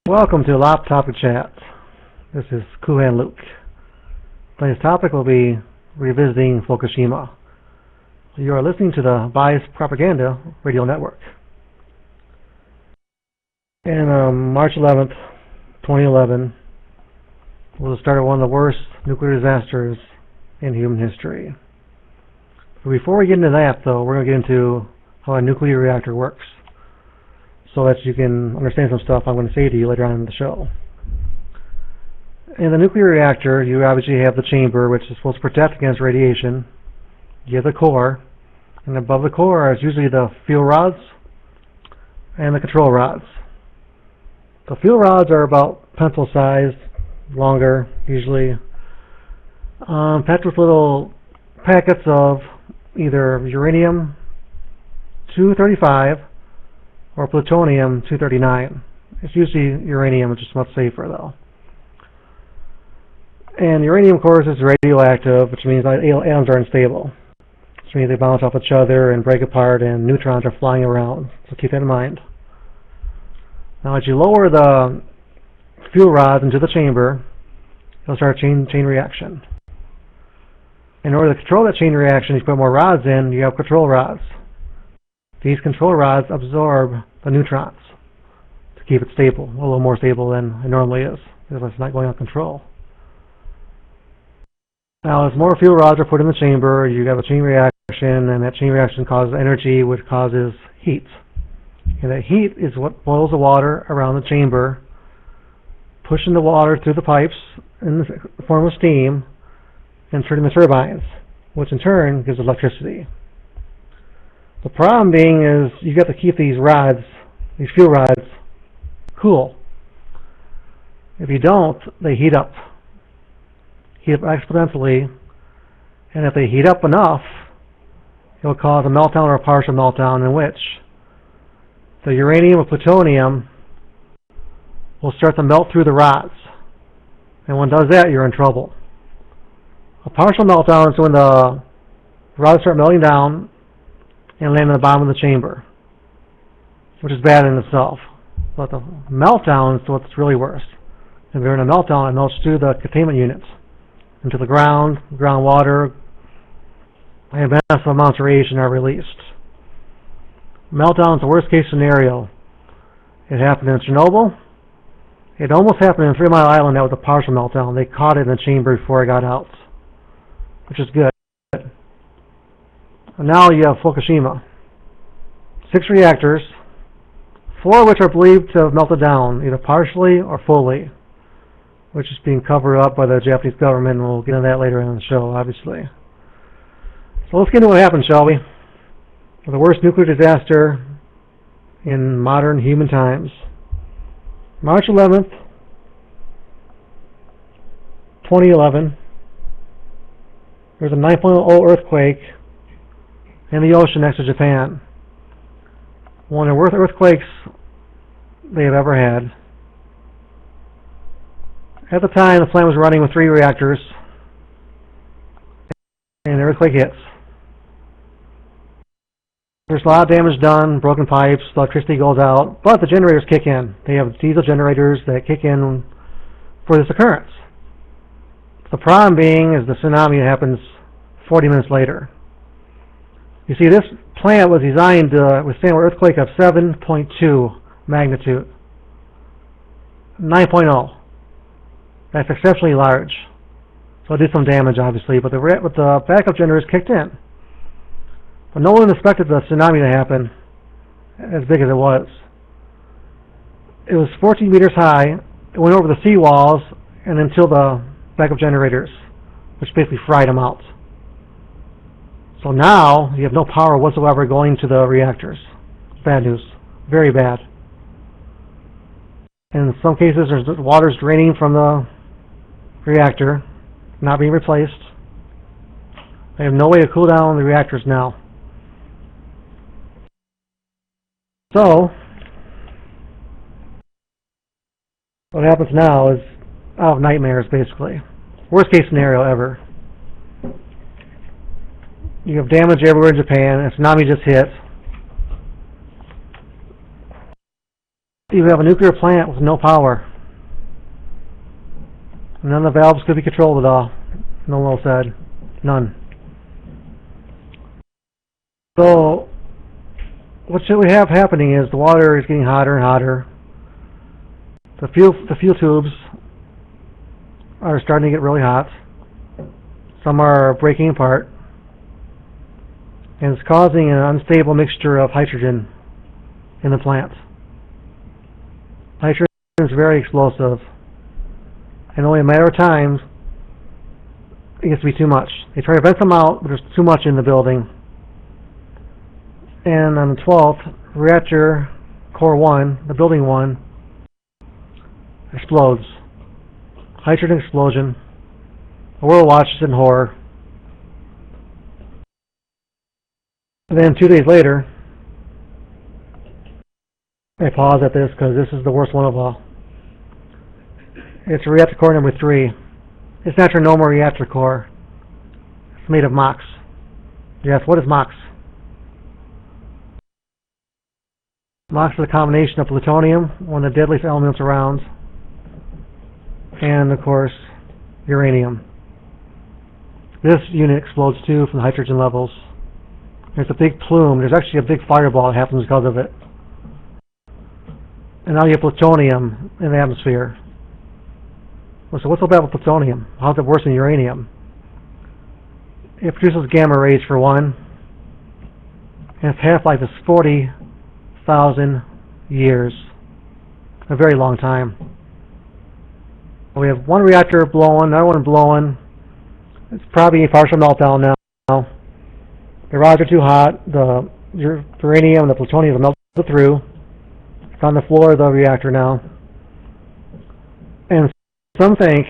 Welcome to LOP Topic Chat. This is Kuhan Luke. Today's topic will be revisiting Fukushima. You are listening to the Biased Propaganda Radio Network. And March 11th, 2011 was the start of one of the worst nuclear disasters in human history. But before we get into that, though, we're going to get into how a nuclear reactor works, so that you can understand some stuff I'm going to say to you later on in the show. In the nuclear reactor, you obviously have the chamber, which is supposed to protect against radiation. You have the core, and above the core is usually the fuel rods and the control rods. The fuel rods are about pencil-sized, longer, usually, packed with little packets of either uranium-235 or plutonium-239. It's usually uranium, which is much safer, though. And uranium, of course, is radioactive, which means atoms are unstable, which means they bounce off each other and break apart, and neutrons are flying around. So keep that in mind. Now, as you lower the fuel rods into the chamber, you'll start a chain reaction. In order to control that chain reaction, you put more rods in, you have control rods. These control rods absorb the neutrons to keep it stable, a little more stable than it normally is, because it's not going out of control. Now, as more fuel rods are put in the chamber, you have a chain reaction, and that chain reaction causes energy, which causes heat. And that heat is what boils the water around the chamber, pushing the water through the pipes in the form of steam, and turning the turbines, which in turn gives electricity. The problem being is you got to keep these rods, these fuel rods, cool. If you don't, they heat up exponentially, and if they heat up enough, it will cause a meltdown or a partial meltdown in which the uranium or plutonium will start to melt through the rods. And when it does that, you're in trouble. A partial meltdown is when the rods start melting down and land on the bottom of the chamber, which is bad in itself. But the meltdown is what's really worse. If you're in a meltdown, it melts through the containment units into the groundwater, and massive amounts of radiation are released. Meltdown is the worst case scenario. It happened in Chernobyl. It almost happened in 3 Mile Island. That was a partial meltdown. They caught it in the chamber before it got out, which is good. And now you have Fukushima. 6 reactors, 4 of which are believed to have melted down, either partially or fully, which is being covered up by the Japanese government, and we'll get into that later in the show, obviously. So let's get into what happened, shall we? The worst nuclear disaster in modern human times. March 11th, 2011, there's a 9.0 earthquake in the ocean next to Japan. One of the worst earthquakes they have ever had. At the time, the plant was running with 3 reactors, and the earthquake hits. There's a lot of damage done, broken pipes, electricity goes out, but the generators kick in. They have diesel generators that kick in for this occurrence. The problem being is the tsunami happens 40 minutes later. You see, this plant was designed to withstand an earthquake of 7.2 magnitude. 9.0. That's exceptionally large. So it did some damage, obviously, but the backup generators kicked in. But no one expected the tsunami to happen as big as it was. It was 14 meters high. It went over the seawalls and until the backup generators, which basically fried them out. So now you have no power whatsoever going to the reactors. Bad news. Very bad. In some cases, there's water's draining from the reactor, not being replaced. They have no way to cool down the reactors now. So, what happens now is out of nightmares, basically. Worst case scenario ever. You have damage everywhere in Japan. A tsunami just hit. You have a nuclear plant with no power. None of the valves could be controlled at all. No one said. None. So, what should we have happening is the water is getting hotter and hotter. The fuel tubes are starting to get really hot. Some are breaking apart. And it's causing an unstable mixture of hydrogen in the plant. Hydrogen is very explosive. And only a matter of time, it gets to be too much. They try to vent them out, but there's too much in the building. And on the 12th, reactor core 1, the building 1, explodes. Hydrogen explosion. The world watches in horror. And then 2 days later, I pause at this because this is the worst one of all. It's reactor core number 3. It's not your normal reactor core. It's made of MOX. Yes, what is MOX? MOX is a combination of plutonium, one of the deadliest elements around, and of course, uranium. This unit explodes too from the hydrogen levels. There's a big plume. There's actually a big fireball that happens because of it. And now you have plutonium in the atmosphere. So what's so bad with plutonium? How's it worse than uranium? It produces gamma rays for one, and its half-life is 40,000 years. A very long time. We have one reactor blowing, another one blowing. It's probably a partial meltdown now. The rods are too hot. The uranium and the plutonium have melted through. It's on the floor of the reactor now. And some think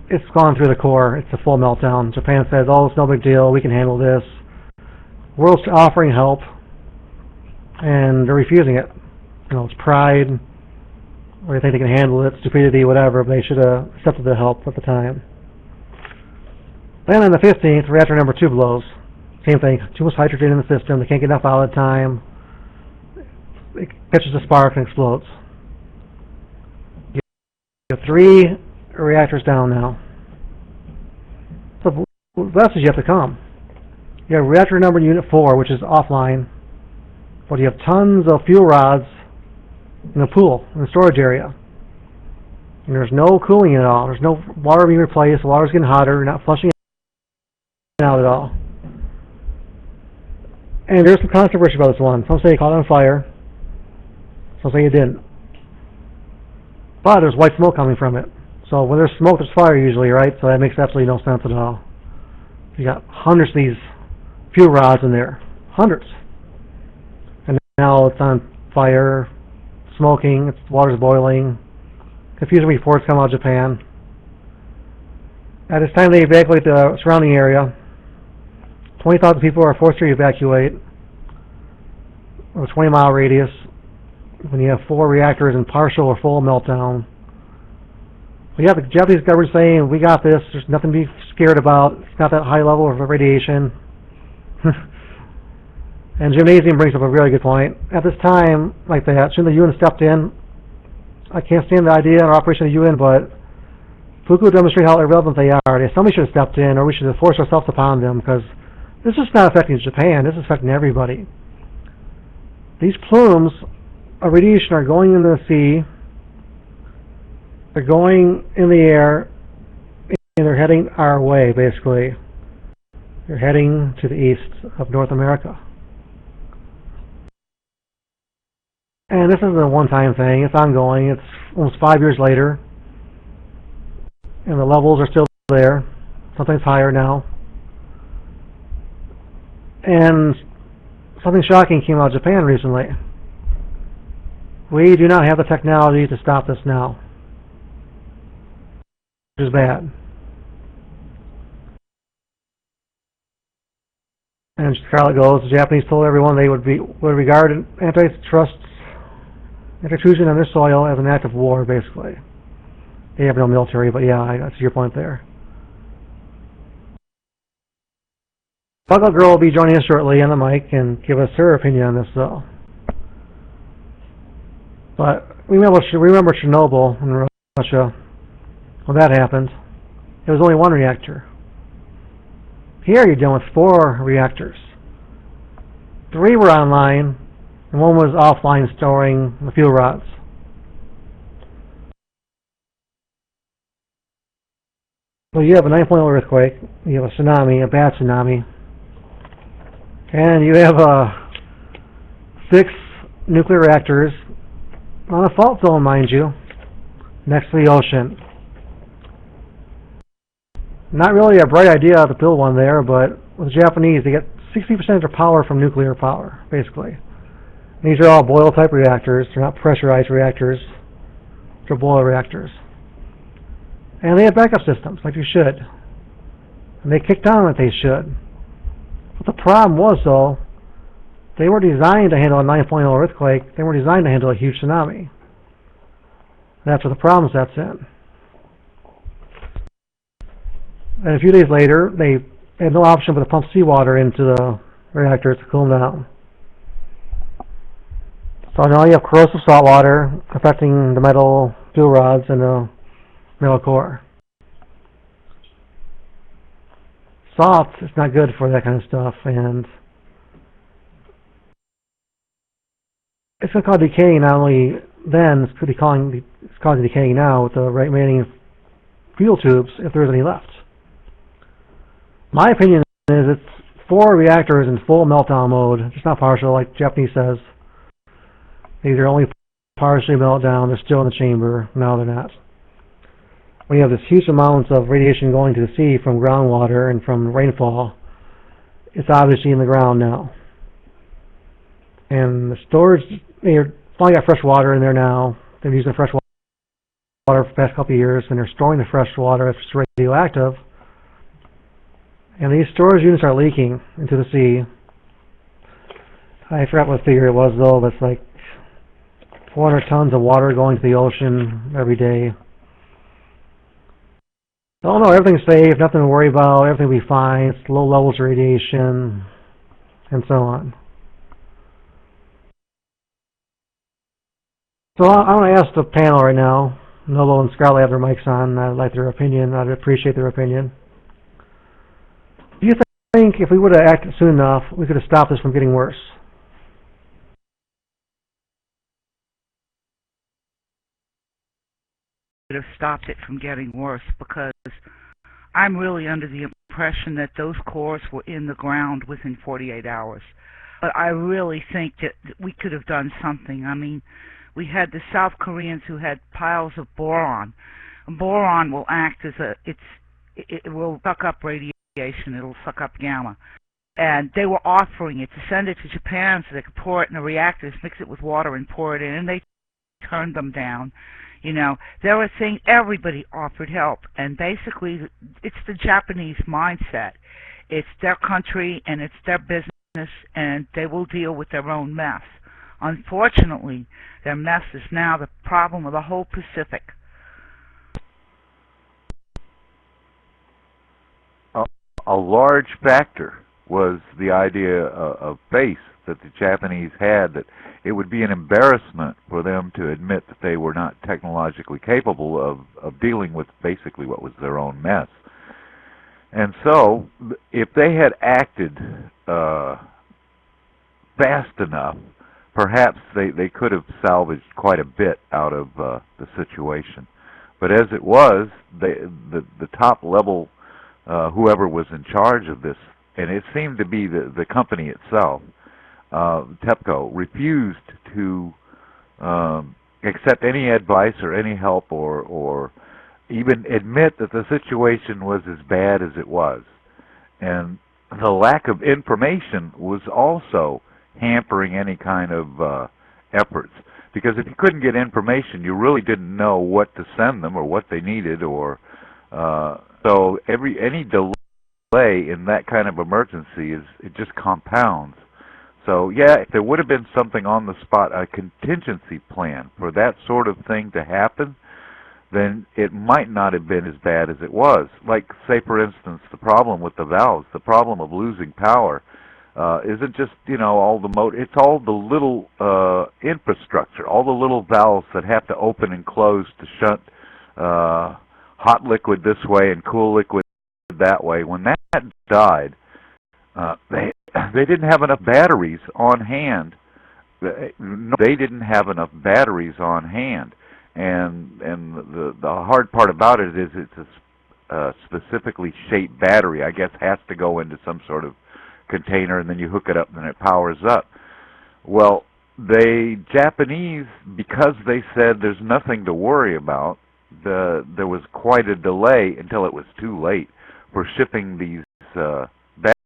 it's gone through the core. It's a full meltdown. Japan says, oh, it's no big deal. We can handle this. The world's offering help, and they're refusing it. You know, it's pride, or they think they can handle it, stupidity, whatever, but they should have accepted the help at the time. Then on the 15th, reactor number 2 blows. Same thing. Too much hydrogen in the system. They can't get enough out at the time. It catches a spark and explodes. You have 3 reactors down now. So the message you have to come. You have reactor number unit 4, which is offline, but you have tons of fuel rods in the pool, in the storage area. And there's no cooling at all. There's no water being replaced. The water's getting hotter. You're not flushing it out at all. And there's some controversy about this one. Some say it caught on fire. Some say it didn't. But there's white smoke coming from it. So when there's smoke, there's fire usually, right? So that makes absolutely no sense at all. You got hundreds of these fuel rods in there. Hundreds. And now it's on fire, smoking, water's boiling. Confusing reports come out of Japan. At this time, they evacuate the surrounding area. 20,000 people are forced to evacuate with a 20-mile radius when you have 4 reactors in partial or full meltdown. We have the Japanese government saying, we got this, there's nothing to be scared about, it's not that high level of radiation. And Gymnasium brings up a really good point. At this time, like that, shouldn't the UN have stepped in? I can't stand the idea or operation of the UN, but Fuku demonstrate how irrelevant they are. Somebody should have stepped in, or we should have forced ourselves upon them, because this is not affecting Japan, this is affecting everybody. These plumes of radiation are going into the sea, they're going in the air, and they're heading our way, basically. They're heading to the east of North America. And this isn't a one-time thing, it's ongoing, it's almost 5 years later, and the levels are still there, something's higher now. And something shocking came out of Japan recently. We do not have the technology to stop this now, which is bad. And Scarlet goes, the Japanese told everyone they would regard antitrust intrusion on their soil as an act of war, basically. They have no military, but yeah, that's your point there. Buggle Girl will be joining us shortly on the mic and give us her opinion on this, though. But remember Chernobyl in Russia when that happened. There was only one reactor. Here you're dealing with 4 reactors. 3 were online, and 1 was offline storing the fuel rods. So you have a 9.0 earthquake, you have a tsunami, a bad tsunami, and you have 6 nuclear reactors on a fault zone, mind you, next to the ocean. Not really a bright idea to build one there, but with the Japanese, they get 60% of their power from nuclear power, basically. These are all boil-type reactors. They're not pressurized reactors. They're boil reactors. And they have backup systems, like you should. And they kicked on like they should. But the problem was, though, they were designed to handle a 9.0 earthquake. They were designed to handle a huge tsunami. That's where the problem sets in. And a few days later, they had no option but to pump seawater into the reactors to cool them down. So now you have corrosive salt water affecting the metal fuel rods and the metal core. Salt is not good for that kind of stuff, and it's going to cause decay not only then, it's causing decay now with the remaining fuel tubes if there's any left. My opinion is it's 4 reactors in full meltdown mode. It's not partial like Japanese says. These are only partially meltdown. They're still in the chamber. No, they're not. When you have this huge amounts of radiation going to the sea from groundwater and from rainfall, it's obviously in the ground now. And the storage, they've finally got fresh water in there now. They've been using fresh water for the past couple of years, and they're storing the fresh water if it's radioactive. And these storage units are leaking into the sea. I forgot what figure it was, though, but it's like 400 tons of water going to the ocean every day. So, no, everything's safe, nothing to worry about, everything will be fine, it's low levels of radiation, and so on. So I want to ask the panel right now, Noble and Scarlett have their mics on, I'd like their opinion, I'd appreciate their opinion. Do you think if we would have acted soon enough, we could have stopped this from getting worse? Could have stopped it from getting worse, because I'm really under the impression that those cores were in the ground within 48 hours. But I really think that we could have done something. I mean, we had the South Koreans who had piles of boron. Boron will act as it will suck up radiation. It'll suck up gamma. And they were offering it to send it to Japan so they could pour it in the reactors, mix it with water and pour it in, and they turned them down. You know, they were saying everybody offered help, and basically it's the Japanese mindset. It's their country and it's their business, and they will deal with their own mess. Unfortunately, their mess is now the problem of the whole Pacific. A large factor was the idea of base that the Japanese had, that it would be an embarrassment for them to admit that they were not technologically capable of dealing with basically what was their own mess. And so, if they had acted fast enough, perhaps they could have salvaged quite a bit out of the situation. But as it was, the top level, whoever was in charge of this, and it seemed to be the company itself, TEPCO, refused to accept any advice or any help or even admit that the situation was as bad as it was. And the lack of information was also hampering any kind of efforts. Because if you couldn't get information, you really didn't know what to send them or what they needed, or so any delay in that kind of emergency it just compounds. So yeah, if there would have been something on the spot, a contingency plan for that sort of thing to happen, then it might not have been as bad as it was. Like, say for instance, the problem with the valves, the problem of losing power. isn't just, all the it's all the little infrastructure, all the little valves that have to open and close to shunt hot liquid this way and cool liquid that way. When that died, they didn't have enough batteries on hand. They didn't have enough batteries on hand, and the hard part about it is it's a specifically shaped battery. I guess has to go into some sort of container, and then you hook it up, and then it powers up. Well, Japanese, because they said there's nothing to worry about, there was quite a delay until it was too late for shipping these batteries,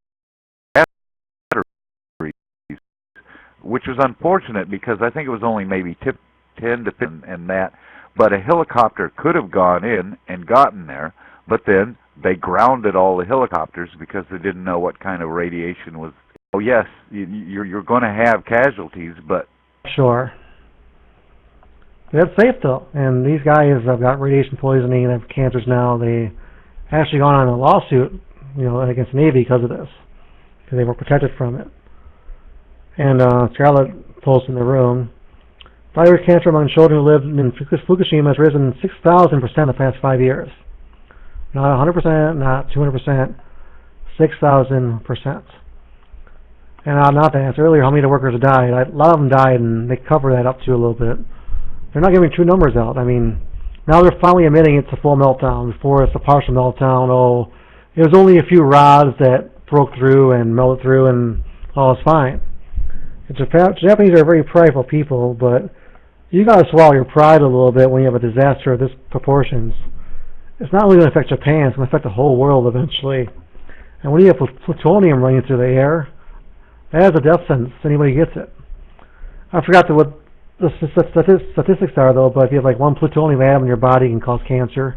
which was unfortunate because I think it was only maybe 10 to 15 and that, but a helicopter could have gone in and gotten there, but then they grounded all the helicopters because they didn't know what kind of radiation was. Oh yes, you're going to have casualties, but sure. That's safe though, and these guys have got radiation poisoning and have cancers now. They actually gone on a lawsuit, against the Navy because of this, because they were protected from it. And Scarlett told us in the room, thyroid cancer among children who lived in Fukushima has risen 6,000% in the past 5 years. Not 100%, not 200%, 6,000%. And not to answer earlier how many of the workers died. A lot of them died, and they cover that up too a little bit. They're not giving true numbers out. I mean, now they're finally admitting it's a full meltdown. Before it's a partial meltdown. Oh, it was only a few rods that broke through and melted through, and all is fine. Japanese are very prideful people, but you got to swallow your pride a little bit when you have a disaster of this proportions. It's not only going to affect Japan; it's going to affect the whole world eventually. And when you have plutonium running through the air, that has a death sentence. Anybody gets it. I forgot what the statistics are though, but if you have like one plutonium atom in your body, it can cause cancer.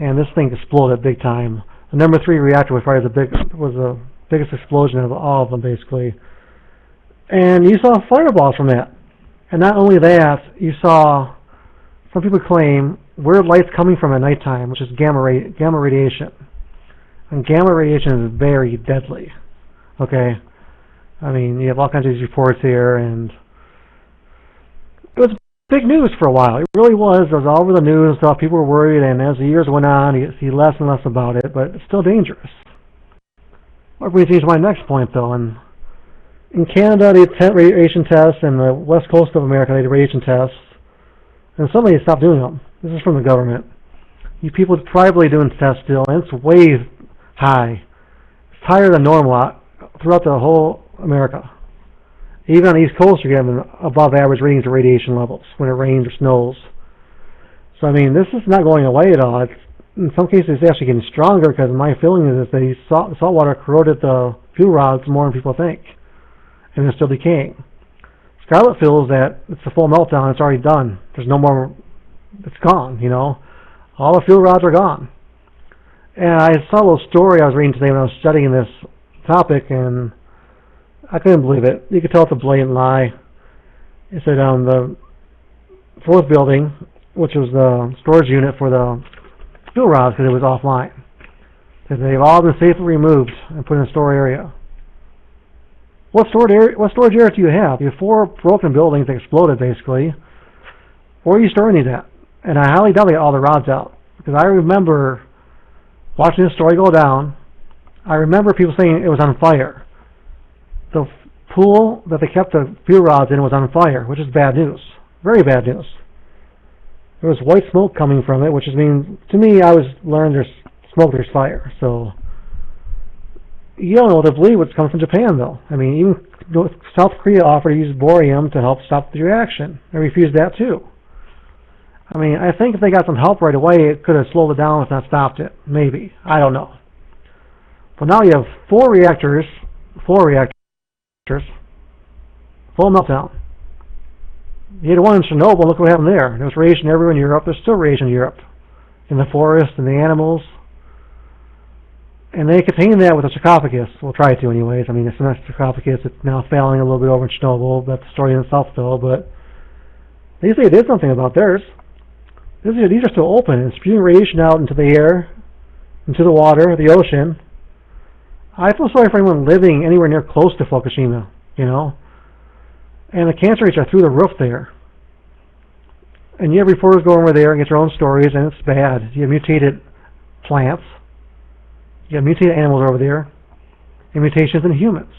And this thing exploded big time. The number 3 reactor was probably the biggest explosion of all of them, basically. And you saw fireballs from that. And not only that, you saw some people claim weird lights coming from at nighttime, which is gamma radiation. And gamma radiation is very deadly. Okay? I mean, you have all kinds of these reports here, and it was big news for a while. It really was. It was all over the news and stuff. People were worried, and as the years went on, you see less and less about it, but it's still dangerous. That brings me to my next point, though. And in Canada, they did radiation tests, and the west coast of America, they did radiation tests, and somebody stopped doing them. This is from the government. You people are privately doing tests still, and it's way high. It's higher than normal throughout the whole America. Even on the East Coast, you're getting above average readings of radiation levels when it rains or snows. So, I mean, this is not going away at all. In some cases, it's actually getting stronger because my feeling is that the salt water corroded the fuel rods more than people think. And they're still decaying. Scarlett feels that it's a full meltdown. It's already done. There's no more. It's gone, All the fuel rods are gone. And I saw a little story I was reading today when I was studying this topic, and I couldn't believe it. You could tell it's a blatant lie. It said the 4th building, which was the storage unit for the fuel rods because it was offline, that they've all been safely removed and put in a storage area. What storage area do you have? You have 4 broken buildings that exploded, basically. Where are you storing these at? And I highly doubt they got all the rods out. Because I remember watching this story go down. I remember people saying it was on fire. The pool that they kept the fuel rods in was on fire, which is bad news. Very bad news. There was white smoke coming from it, which means, to me, I always learned there's smoke, there's fire. So, you don't know what to believe what's coming from Japan, though. I mean, even South Korea offered to use borium to help stop the reaction. They refused that, too. I mean, I think if they got some help right away, it could have slowed it down if not stopped it. Maybe. I don't know. But now you have 4 reactors, full meltdown. You had one in Chernobyl, look what happened there. There was radiation everywhere in Europe. There's still radiation in Europe. In the forest, and the animals. And they contain that with a sarcophagus. We'll try to anyways. I mean, it's not a sarcophagus. It's now failing a little bit over in Chernobyl. That's the story in itself, though. But they say it did something about theirs. These are still open and spewing radiation out into the air, into the water, the ocean. I feel sorry for anyone living anywhere near close to Fukushima, you know. And the cancer rates are through the roof there. And you have reporters go over there and get their own stories, and it's bad. You have mutated plants. You have mutated animals over there, and mutations in humans.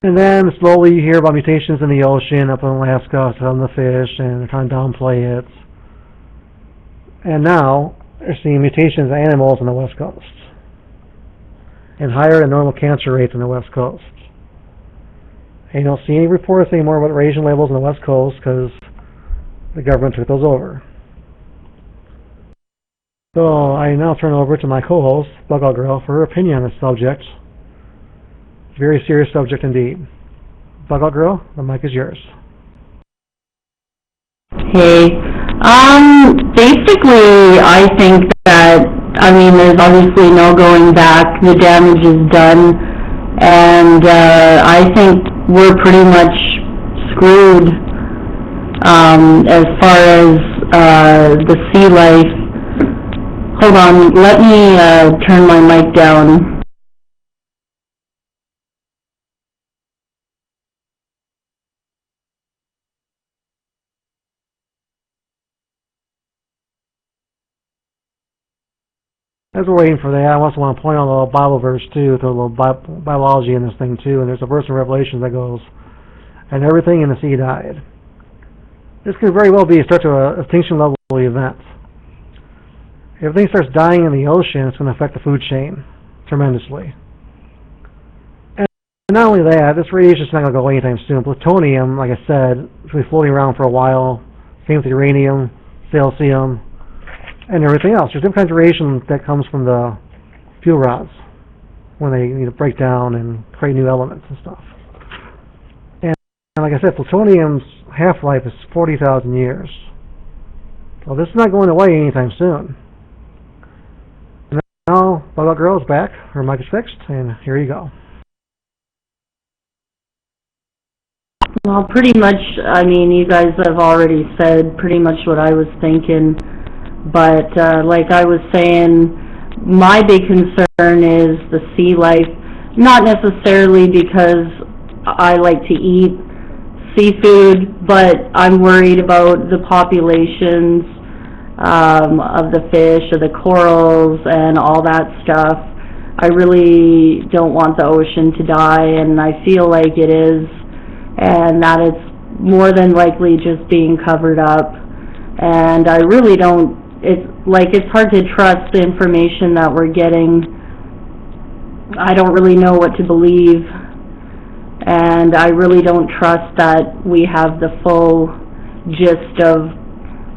And then slowly you hear about mutations in the ocean up in Alaska, on the fish, and they're trying to downplay it. And now they're seeing mutations in animals on the West Coast, and higher than normal cancer rates on the West Coast. And you don't see any reports anymore about radiation levels on the West Coast because the government took those over. So I now turn over to my co-host, Bug-Out Girl, for her opinion on this subject. Very serious subject indeed. Bug-Out Girl, the mic is yours. Hey, basically I think that, there's obviously no going back, the damage is done, and I think we're pretty much screwed as far as the sea life. Hold on, let me turn my mic down. As we're waiting for that, I also want to point out a little Bible verse too, a little biology in this thing too, and there's a verse in Revelation that goes, "And everything in the sea died." This could very well be such a extinction level event. If everything starts dying in the ocean, it's going to affect the food chain tremendously. And not only that, this radiation is not going to go away anytime soon. Plutonium, like I said, is going to be floating around for a while. Same with uranium, Celsium, and everything else. There's different kinds of radiation that comes from the fuel rods when they need to break down and create new elements and stuff. And like I said, plutonium's half-life is 40,000 years. Well, this is not going away anytime soon. And now, Bug-Out Girl is back. Her mic is fixed, and here you go. Well, pretty much, you guys have already said pretty much what I was thinking. But like I was saying, my big concern is the sea life, not necessarily because I like to eat seafood, but I'm worried about the populations of the fish, of the corals, and all that stuff. I really don't want the ocean to die, and I feel like it is, and that it's more than likely just being covered up. And I really don't. It's hard to trust the information that we're getting. I don't really know what to believe, and I really don't trust that we have the full gist of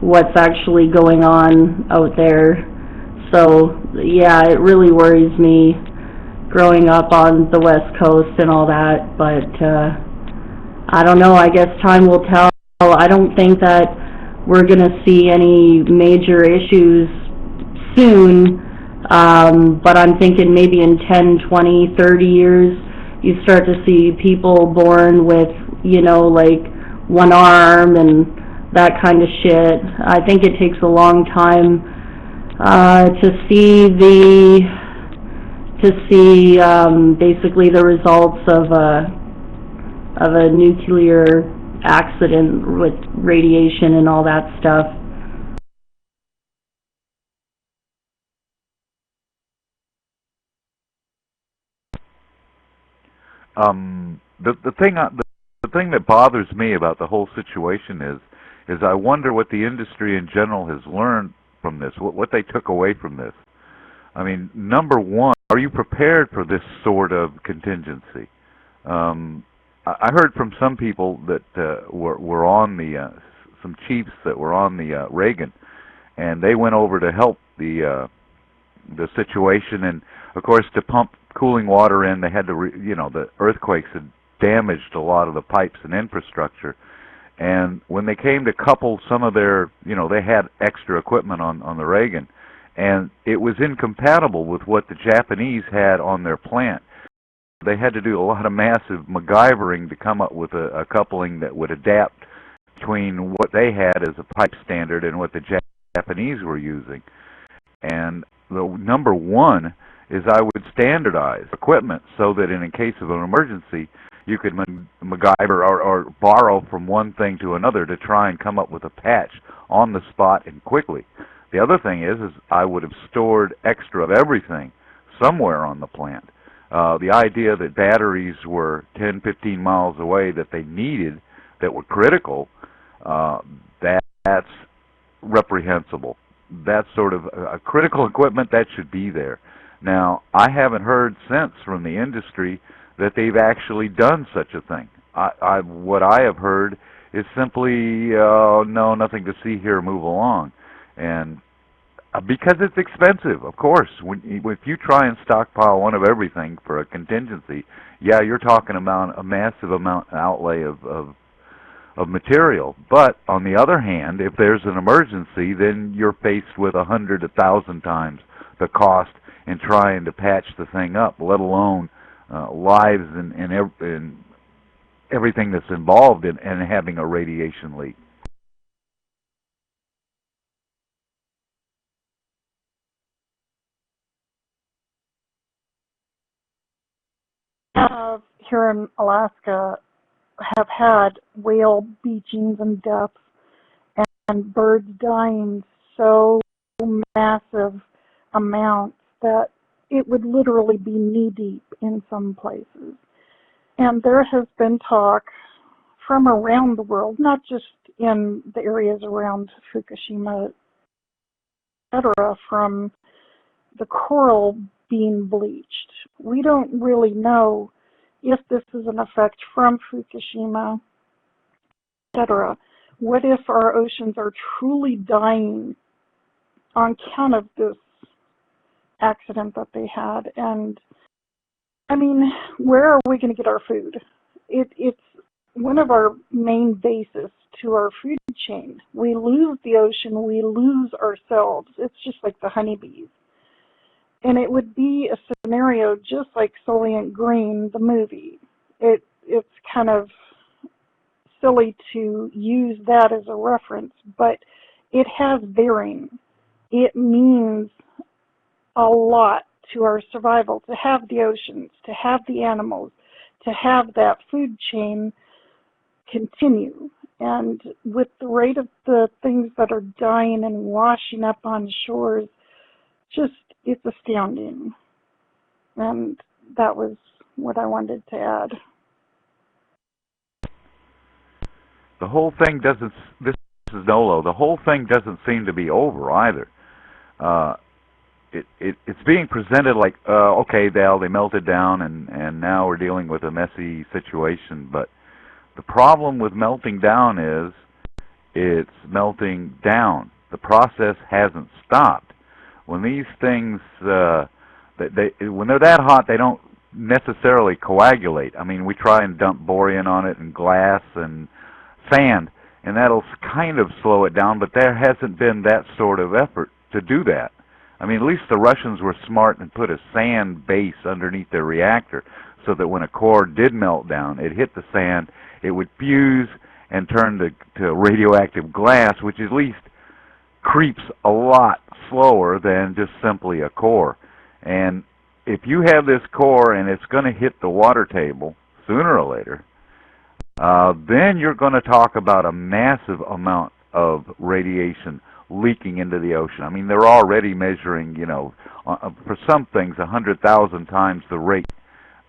what's actually going on out there. So yeah, it really worries me growing up on the West Coast and all that, but I don't know, I guess time will tell. I don't think that we're going to see any major issues soon, but I'm thinking maybe in 10, 20, 30 years, you start to see people born with, like one arm and that kind of shit. I think it takes a long time to see basically the results of a nuclear accident with radiation and all that stuff. The thing that bothers me about the whole situation is I wonder what the industry in general has learned from this, what they took away from this. Number one, are you prepared for this sort of contingency? I heard from some people that were on some chiefs that were on the Reagan, and they went over to help the situation, and of course to pump cooling water in, they had to, the earthquakes had damaged a lot of the pipes and infrastructure, and when they came to couple some of their, they had extra equipment on the Reagan, and it was incompatible with what the Japanese had on their plant. They had to do a lot of massive MacGyvering to come up with a coupling that would adapt between what they had as a pipe standard and what the Japanese were using. And the number one is I would standardize equipment so that in case of an emergency, you could MacGyver or borrow from one thing to another to try and come up with a patch on the spot and quickly. The other thing is I would have stored extra of everything somewhere on the plant. The idea that batteries were 10, 15 miles away that they needed, that were critical, that's reprehensible. That's sort of a critical equipment that should be there. Now, I haven't heard since from the industry that they've actually done such a thing. What I have heard is simply, no, nothing to see here, move along. And because it's expensive, of course. If you try and stockpile one of everything for a contingency, yeah, you're talking about a massive amount outlay of material. But on the other hand, if there's an emergency, then you're faced with 100, 1,000 times the cost in trying to patch the thing up, let alone lives and everything that's involved in having a radiation leak. Here in Alaska have had whale beachings and deaths and birds dying so massive amounts that it would literally be knee-deep in some places. And there has been talk from around the world, not just in the areas around Fukushima, etc., from the coral being bleached. We don't really know if this is an effect from Fukushima, etc. What if our oceans are truly dying on account of this accident that they had? And I mean, where are we going to get our food? It's one of our main bases to our food chain. We lose the ocean, we lose ourselves. It's just like the honeybees. And it would be a scenario just like Soylent Green, the movie. It's kind of silly to use that as a reference, but it has bearing. It means a lot to our survival to have the oceans, to have the animals, to have that food chain continue. And with the rate of the things that are dying and washing up on shores, just it's astounding. And that was what I wanted to add. The whole thing doesn't, this is Nolo, the whole thing doesn't seem to be over either. It's being presented like, okay, they melted down and now we're dealing with a messy situation. But the problem with melting down is it's melting down. The process hasn't stopped. When these things, when they're that hot, they don't necessarily coagulate. I mean, we try and dump boron on it and glass and sand, and that'll kind of slow it down, but there hasn't been that sort of effort to do that. I mean, at least the Russians were smart and put a sand base underneath their reactor so that when a core did melt down, it hit the sand, it would fuse and turn to radioactive glass, which at least creeps a lot slower than just simply a core. And if you have this core and it's going to hit the water table sooner or later, then you're going to talk about a massive amount of radiation leaking into the ocean. I mean, they're already measuring, you know, for some things 100,000 times the rate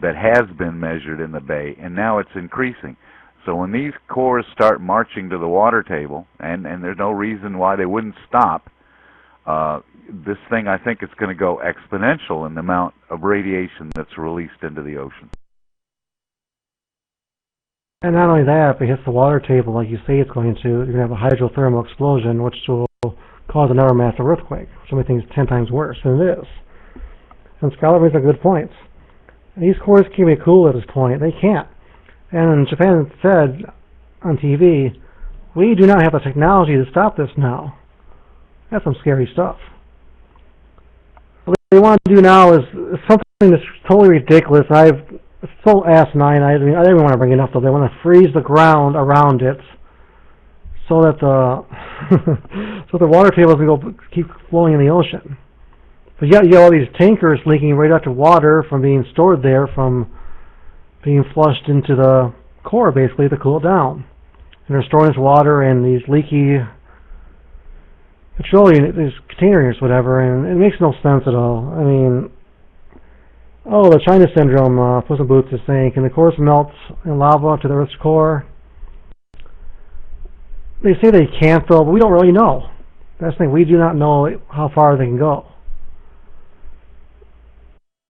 that has been measured in the bay, and now it's increasing. So when these cores start marching to the water table, and there's no reason why they wouldn't stop, this thing, I think it's going to go exponential in the amount of radiation that's released into the ocean. And not only that, if it hits the water table like you say it's going to, you're going to have a hydrothermal explosion, which will cause another massive earthquake, which I think is 10 times worse than it is. And Scholar brings up good points. And these cores keep me cool at this point. They can't. And Japan said on TV, we do not have the technology to stop this now. That's some scary stuff. What they want to do now is something that's totally ridiculous. It's so asinine. I don't even want to bring it up, though. They want to freeze the ground around it so that the so the water tables will keep flowing in the ocean. But yet you have all these tankers leaking radioactive water from being stored there, from being flushed into the core, basically, to cool it down. And they're storing this water in these leaky petroleum, these containers, whatever, and it makes no sense at all. I mean, oh, the China syndrome, Puss in Boots is saying, can the core melt in lava to the Earth's core? They say they can't, though, but we don't really know. That's the thing, we do not know how far they can go.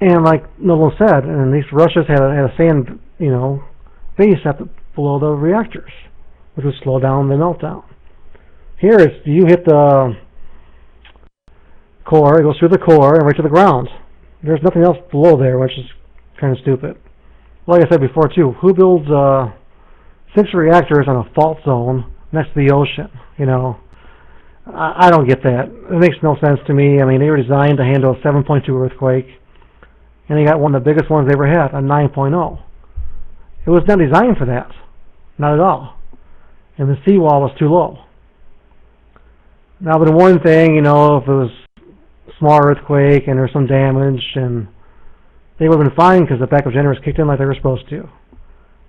And like Noble said, and these Russians had a sand, base below the reactors, which would slow down the meltdown. Here, you hit the core, it goes through the core and right to the ground. There's nothing else below there, which is kind of stupid. Like I said before, too, who builds 6 reactors on a fault zone next to the ocean? I don't get that. It makes no sense to me. I mean, they were designed to handle a 7.2 earthquake, and they got one of the biggest ones they ever had, a 9.0. It was not designed for that. Not at all. And the seawall was too low. Now, but the one thing, if it was a small earthquake and there's some damage, and they would have been fine because the backup generators kicked in like they were supposed to.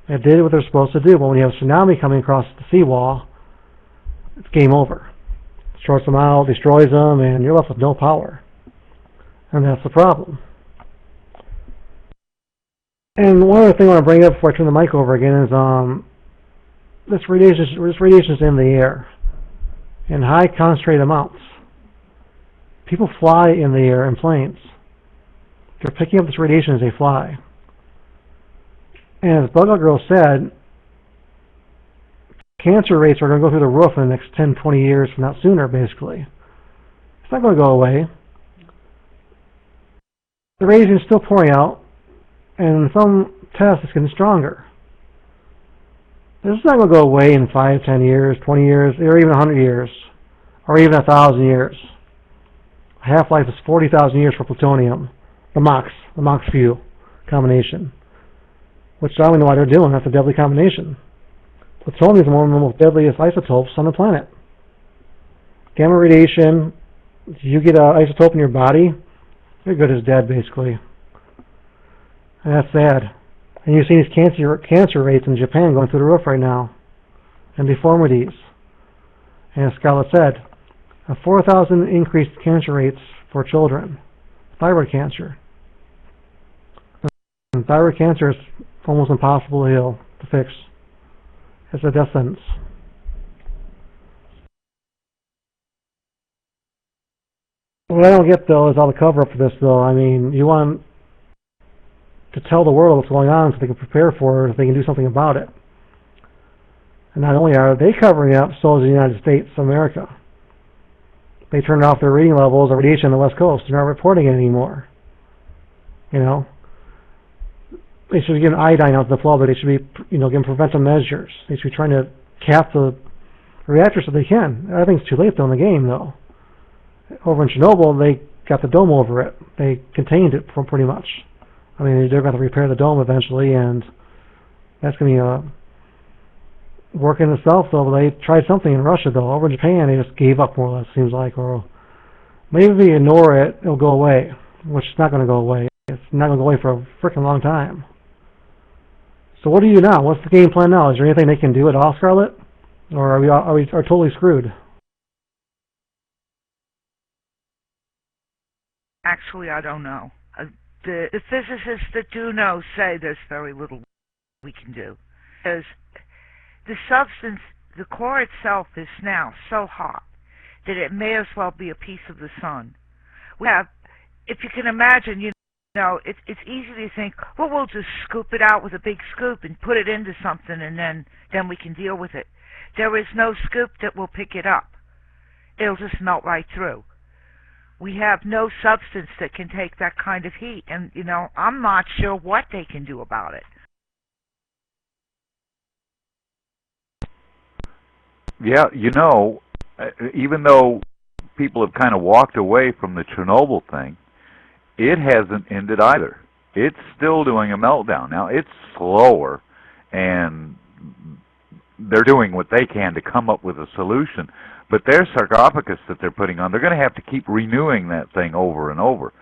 They did what they're supposed to do, but when you have a tsunami coming across the seawall, it's game over. Shorts them out, destroys them, and you're left with no power. And that's the problem. And one other thing I want to bring up before I turn the mic over again is this radiation is in the air in high concentrated amounts. People fly in the air in planes. They're picking up this radiation as they fly. And as Bug Out Girl said, cancer rates are going to go through the roof in the next 10, 20 years, if not sooner, basically. It's not going to go away. The radiation is still pouring out, and in some tests it's getting stronger. This is not going to go away in 5, 10 years, 20 years, or even 100 years, or even 1,000 years. Half-life is 40,000 years for plutonium, the MOX-FU combination, which I don't know why they're doing. That's a deadly combination. Plutonium is one of the most deadliest isotopes on the planet. Gamma radiation, if you get an isotope in your body, you're good as dead, basically. And that's sad. And you're seeing these cancer rates in Japan going through the roof right now, and deformities. And as Scarlett said, a 4,000 increased cancer rates for children. Thyroid cancer. And thyroid cancer is almost impossible to heal, to fix. It's a death sentence. What I don't get, though, is all the cover-up for this, though. I mean, you want to tell the world what's going on so they can prepare for it, so they can do something about it. And not only are they covering it up, so is the United States of America. They turned off their reading levels of radiation on the West Coast. They're not reporting it anymore. They should be giving iodine out to the flow, but they should be, giving preventive measures. They should be trying to cap the reactors if they can. I think it's too late, though, in the game, though. Over in Chernobyl, they got the dome over it. They contained it pretty much. I mean, they're going to repair the dome eventually, and that's going to be working itself, though. They tried something in Russia, though. Over in Japan, they just gave up, more or less, seems like. Or maybe if you ignore it, it'll go away, which is not going to go away. It's not going to go away for a freaking long time. So what do you do now? What's the game plan now? Is there anything they can do at all, Scarlett? Or are we totally screwed? Actually, I don't know. The physicists that do know say there's very little we can do. Because the substance, the core itself is now so hot that it may as well be a piece of the sun. We have, if you can imagine, it's easy to think, well, we'll just scoop it out with a big scoop and put it into something, and then we can deal with it. There is no scoop that will pick it up. It'll just melt right through. We have no substance that can take that kind of heat, and, I'm not sure what they can do about it. Yeah, even though people have kind of walked away from the Chernobyl thing, it hasn't ended either. It's still doing a meltdown. Now, it's slower, and they're doing what they can to come up with a solution. But their sarcophagus that they're putting on, they're going to have to keep renewing that thing over and over.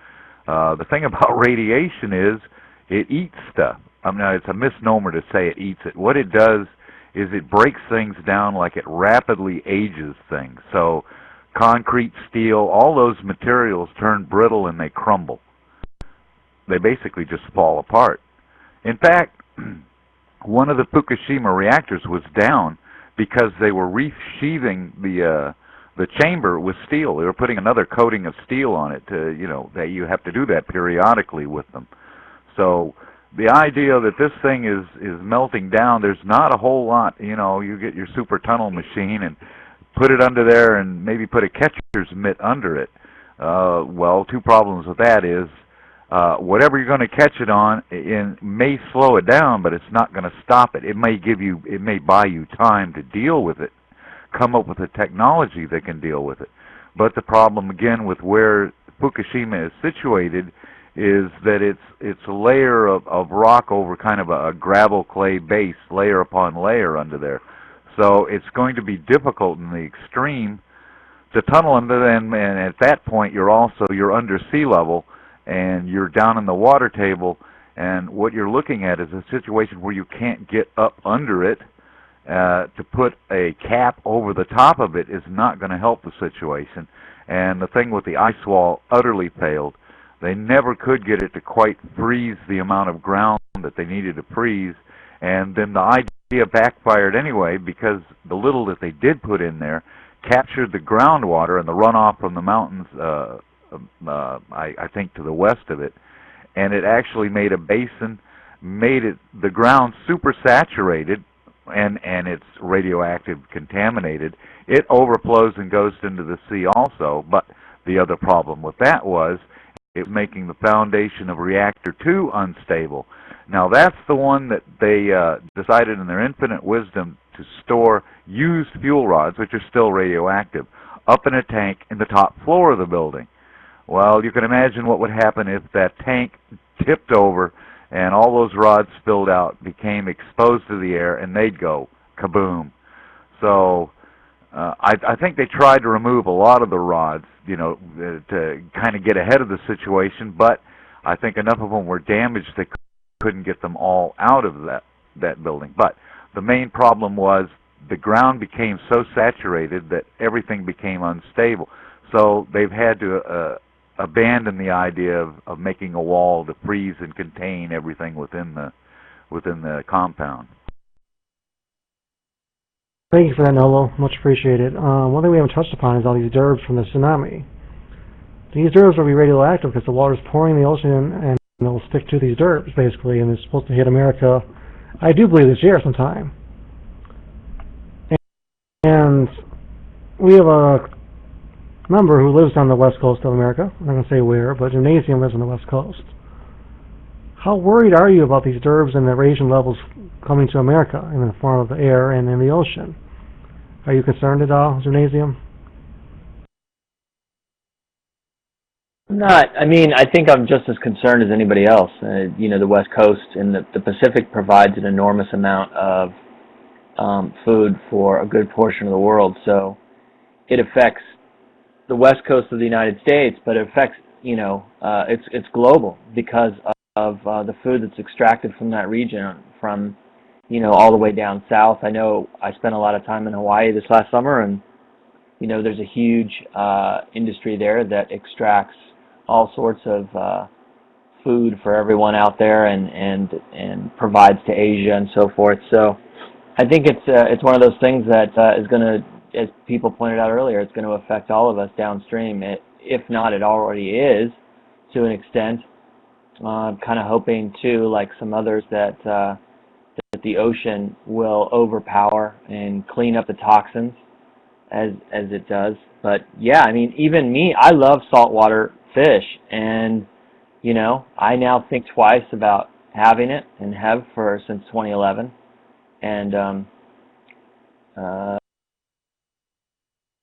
The thing about radiation is it eats stuff. I mean, it's a misnomer to say it eats it. What it does is it breaks things down like it rapidly ages things. So concrete, steel, all those materials turn brittle and they crumble. They basically just fall apart. In fact, one of the Fukushima reactors was down because they were resheathing the chamber with steel. They were putting another coating of steel on it to, that you have to do that periodically with them. So the idea that this thing is melting down, there's not a whole lot. You get your super tunnel machine and put it under there and maybe put a catcher's mitt under it. Well, two problems with that is whatever you're going to catch it on, it may slow it down, but it's not going to stop it. It may buy you time to deal with it, come up with a technology that can deal with it. But the problem again with where Fukushima is situated is that it's a layer of rock over kind of a gravel clay base, layer upon layer under there. So it's going to be difficult in the extreme to tunnel under them, and at that point you're under sea level and you're down in the water table, and what you're looking at is a situation where you can't get up under it. To put a cap over the top of it is not going to help the situation. And the thing with the ice wall utterly failed. They never could get it to quite freeze the amount of ground that they needed to freeze, and then the idea backfired anyway because the little that they did put in there captured the groundwater and the runoff from the mountains, I think to the west of it, and it actually made a basin, made the ground super saturated, and it's radioactive contaminated. It overflows and goes into the sea also, but the other problem with that was it was making the foundation of Reactor 2 unstable. Now that's the one that they decided in their infinite wisdom to store used fuel rods, which are still radioactive, up in a tank in the top floor of the building. Well, you can imagine what would happen if that tank tipped over and all those rods spilled out, became exposed to the air, and they'd go kaboom. So I think they tried to remove a lot of the rods, to kind of get ahead of the situation, but I think enough of them were damaged they couldn't get them all out of that building. But the main problem was the ground became so saturated that everything became unstable. So they've had to abandon the idea of making a wall to freeze and contain everything within the compound. Thank you for that, Nolo. Much appreciated. One thing we haven't touched upon is all these dirbs from the tsunami. These dirbs will be radioactive because the water is pouring in the ocean and they'll stick to these dirbs, basically, and it's supposed to hit America, I do believe, this year sometime. And we have a member who lives on the west coast of America. I'm not going to say where, but Gymnasium lives on the west coast. How worried are you about these dirbs and the radiation levels coming to America in the form of the air and in the ocean? Are you concerned at all, Gymnasium? Not. I mean, I think I'm just as concerned as anybody else. The West Coast and the Pacific provides an enormous amount of food for a good portion of the world. So it affects the West Coast of the United States, but it affects, it's global because of the food that's extracted from that region, from, all the way down south. I know I spent a lot of time in Hawaii this last summer, and, there's a huge industry there that extracts all sorts of food for everyone out there and provides to Asia and so forth. So I think it's one of those things that is going to, as people pointed out earlier, it's going to affect all of us downstream. If not, it already is to an extent. I'm kind of hoping too, like some others, that the ocean will overpower and clean up the toxins as it does. But yeah, I mean, even me, I love saltwater fish, and I now think twice about having it and have since 2011. And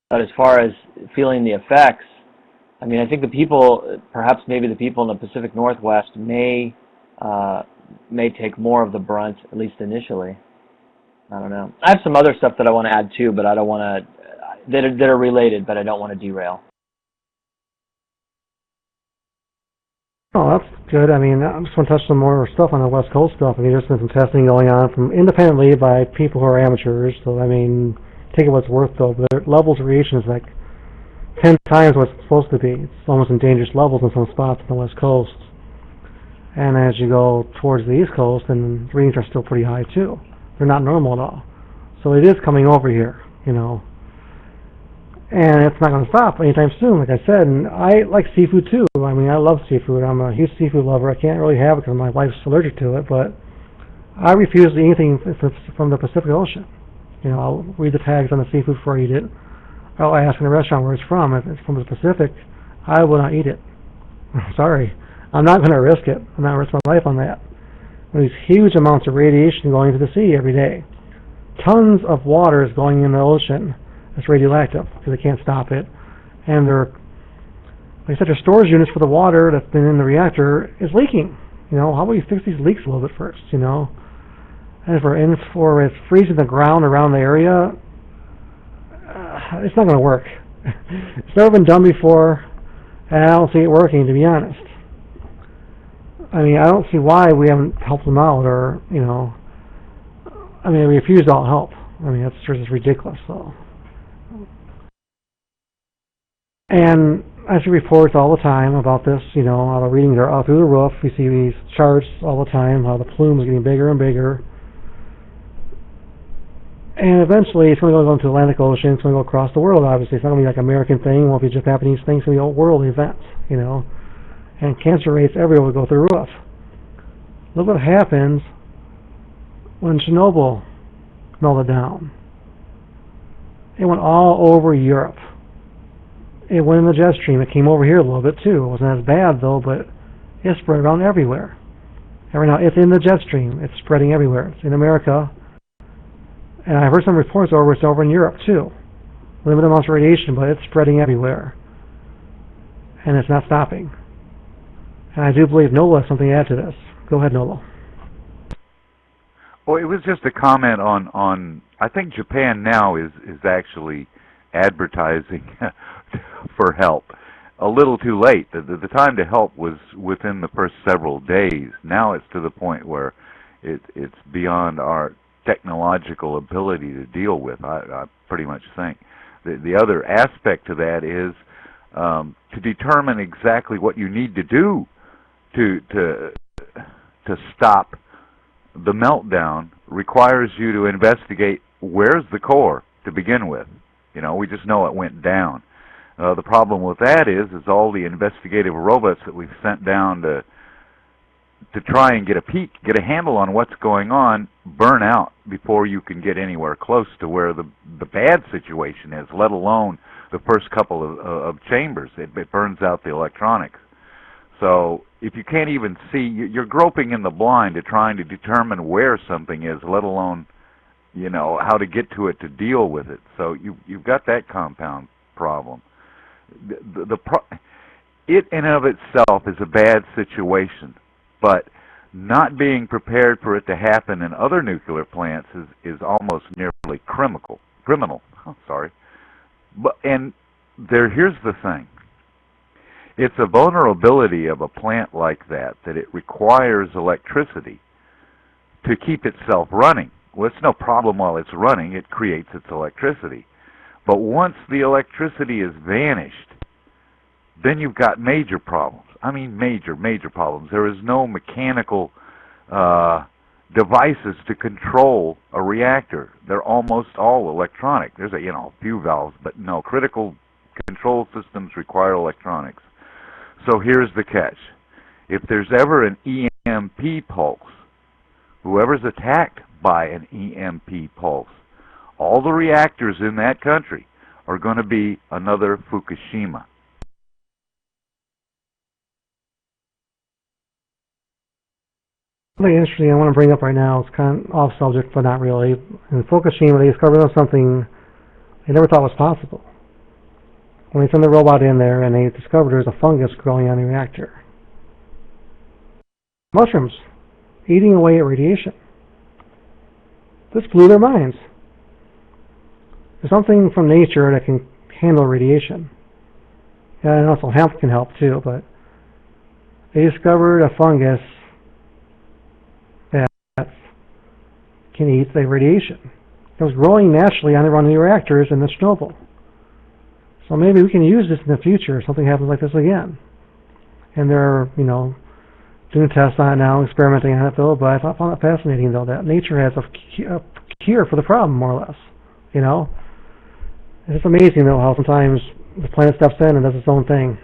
but as far as feeling the effects, I mean, I think the people, perhaps maybe the people in the Pacific Northwest may take more of the brunt, at least initially. I don't know. I have some other stuff that I want to add too, but I don't want to. that are related, but I don't want to derail. Oh, that's good. I mean, I just want to touch some more stuff on the West Coast stuff. I mean, there's been some testing going on from independently by people who are amateurs. So, I mean, take it what's worth, though. But their levels of radiation is like 10 times what it's supposed to be. It's almost in dangerous levels in some spots on the West Coast. And as you go towards the East Coast, then readings are still pretty high, too. They're not normal at all. So it is coming over here, you know. And it's not going to stop anytime soon, like I said. And I like seafood too. I mean, I love seafood. I'm a huge seafood lover. I can't really have it because my wife's allergic to it, but I refuse to eat anything from the Pacific Ocean. You know, I'll read the tags on the seafood before I eat it. I'll ask in the restaurant where it's from. If it's from the Pacific, I will not eat it. I'm sorry. I'm not going to risk it. I'm not going to risk my life on that. There's these huge amounts of radiation going into the sea every day. Tons of water is going in the ocean. It's radioactive because they can't stop it. And they're, like I said, their storage units for the water that's been in the reactor is leaking. You know, how about you fix these leaks a little bit first, you know? And for it's freezing the ground around the area, it's not going to work. It's never been done before, and I don't see it working, to be honest. I mean, I don't see why we haven't helped them out, or, you know, I mean, we refused all help. I mean, that's just ridiculous, so. And I see reports all the time about this, you know, how the readings are out through the roof. We see these charts all the time, how the plume is getting bigger and bigger. And eventually it's going to go into the Atlantic Ocean, it's going to go across the world, obviously. It's not going to be like an American thing, it won't be Japanese things, it's going to be world events, you know. And cancer rates everywhere will go through the roof. Look what happens when Chernobyl melted down. It went all over Europe. It went in the jet stream. It came over here a little bit too. It wasn't as bad though, but it spread around everywhere. And right now it's in the jet stream. It's spreading everywhere. It's in America. And I've heard some reports over it's over in Europe too. Limited amounts of radiation, but it's spreading everywhere. And it's not stopping. And I do believe NOLA has something to add to this. Go ahead, NOLA. Well, it was just a comment on I think Japan now is actually advertising for help. A little too late. The time to help was within the first several days. Now it's to the point where it's beyond our technological ability to deal with, I pretty much think. The other aspect to that is to determine exactly what you need to do to stop the meltdown requires you to investigate where's the core to begin with. You know, we just know it went down. The problem with that is all the investigative robots that we've sent down to try and get a peek, get a handle on what's going on, burn out before you can get anywhere close to where the bad situation is, let alone the first couple of chambers. It burns out the electronics. So if you can't even see, you're groping in the blind to trying to determine where something is, let alone, you know, how to get to it to deal with it. So you've got that compound problem. It in and of itself is a bad situation, but not being prepared for it to happen in other nuclear plants is almost nearly criminal. And here's the thing. It's a vulnerability of a plant like that it requires electricity to keep itself running. Well, it's no problem while it's running. It creates its electricity. But once the electricity is vanished, then you've got major problems. I mean major problems. There is no mechanical devices to control a reactor. They're almost all electronic. There's a few valves, but no, critical control systems require electronics. So here's the catch. If there's ever an EMP pulse, whoever's attacked by an EMP pulse, all the reactors in that country are going to be another Fukushima. Something interesting I want to bring up right now. It's kind of off subject, but not really. In Fukushima, they discovered something they never thought was possible. When they sent the robot in there and they discovered there's a fungus growing on the reactor. Mushrooms, eating away at radiation. This blew their minds. There's something from nature that can handle radiation. And also hemp can help too, but they discovered a fungus that can eat the radiation. It was growing naturally on the reactors in the Chernobyl. So maybe we can use this in the future if something happens like this again. And they're, doing tests on it now, experimenting on it though, but I found it fascinating though that nature has a cure for the problem, more or less. It's amazing though how sometimes the planet steps in and does its own thing.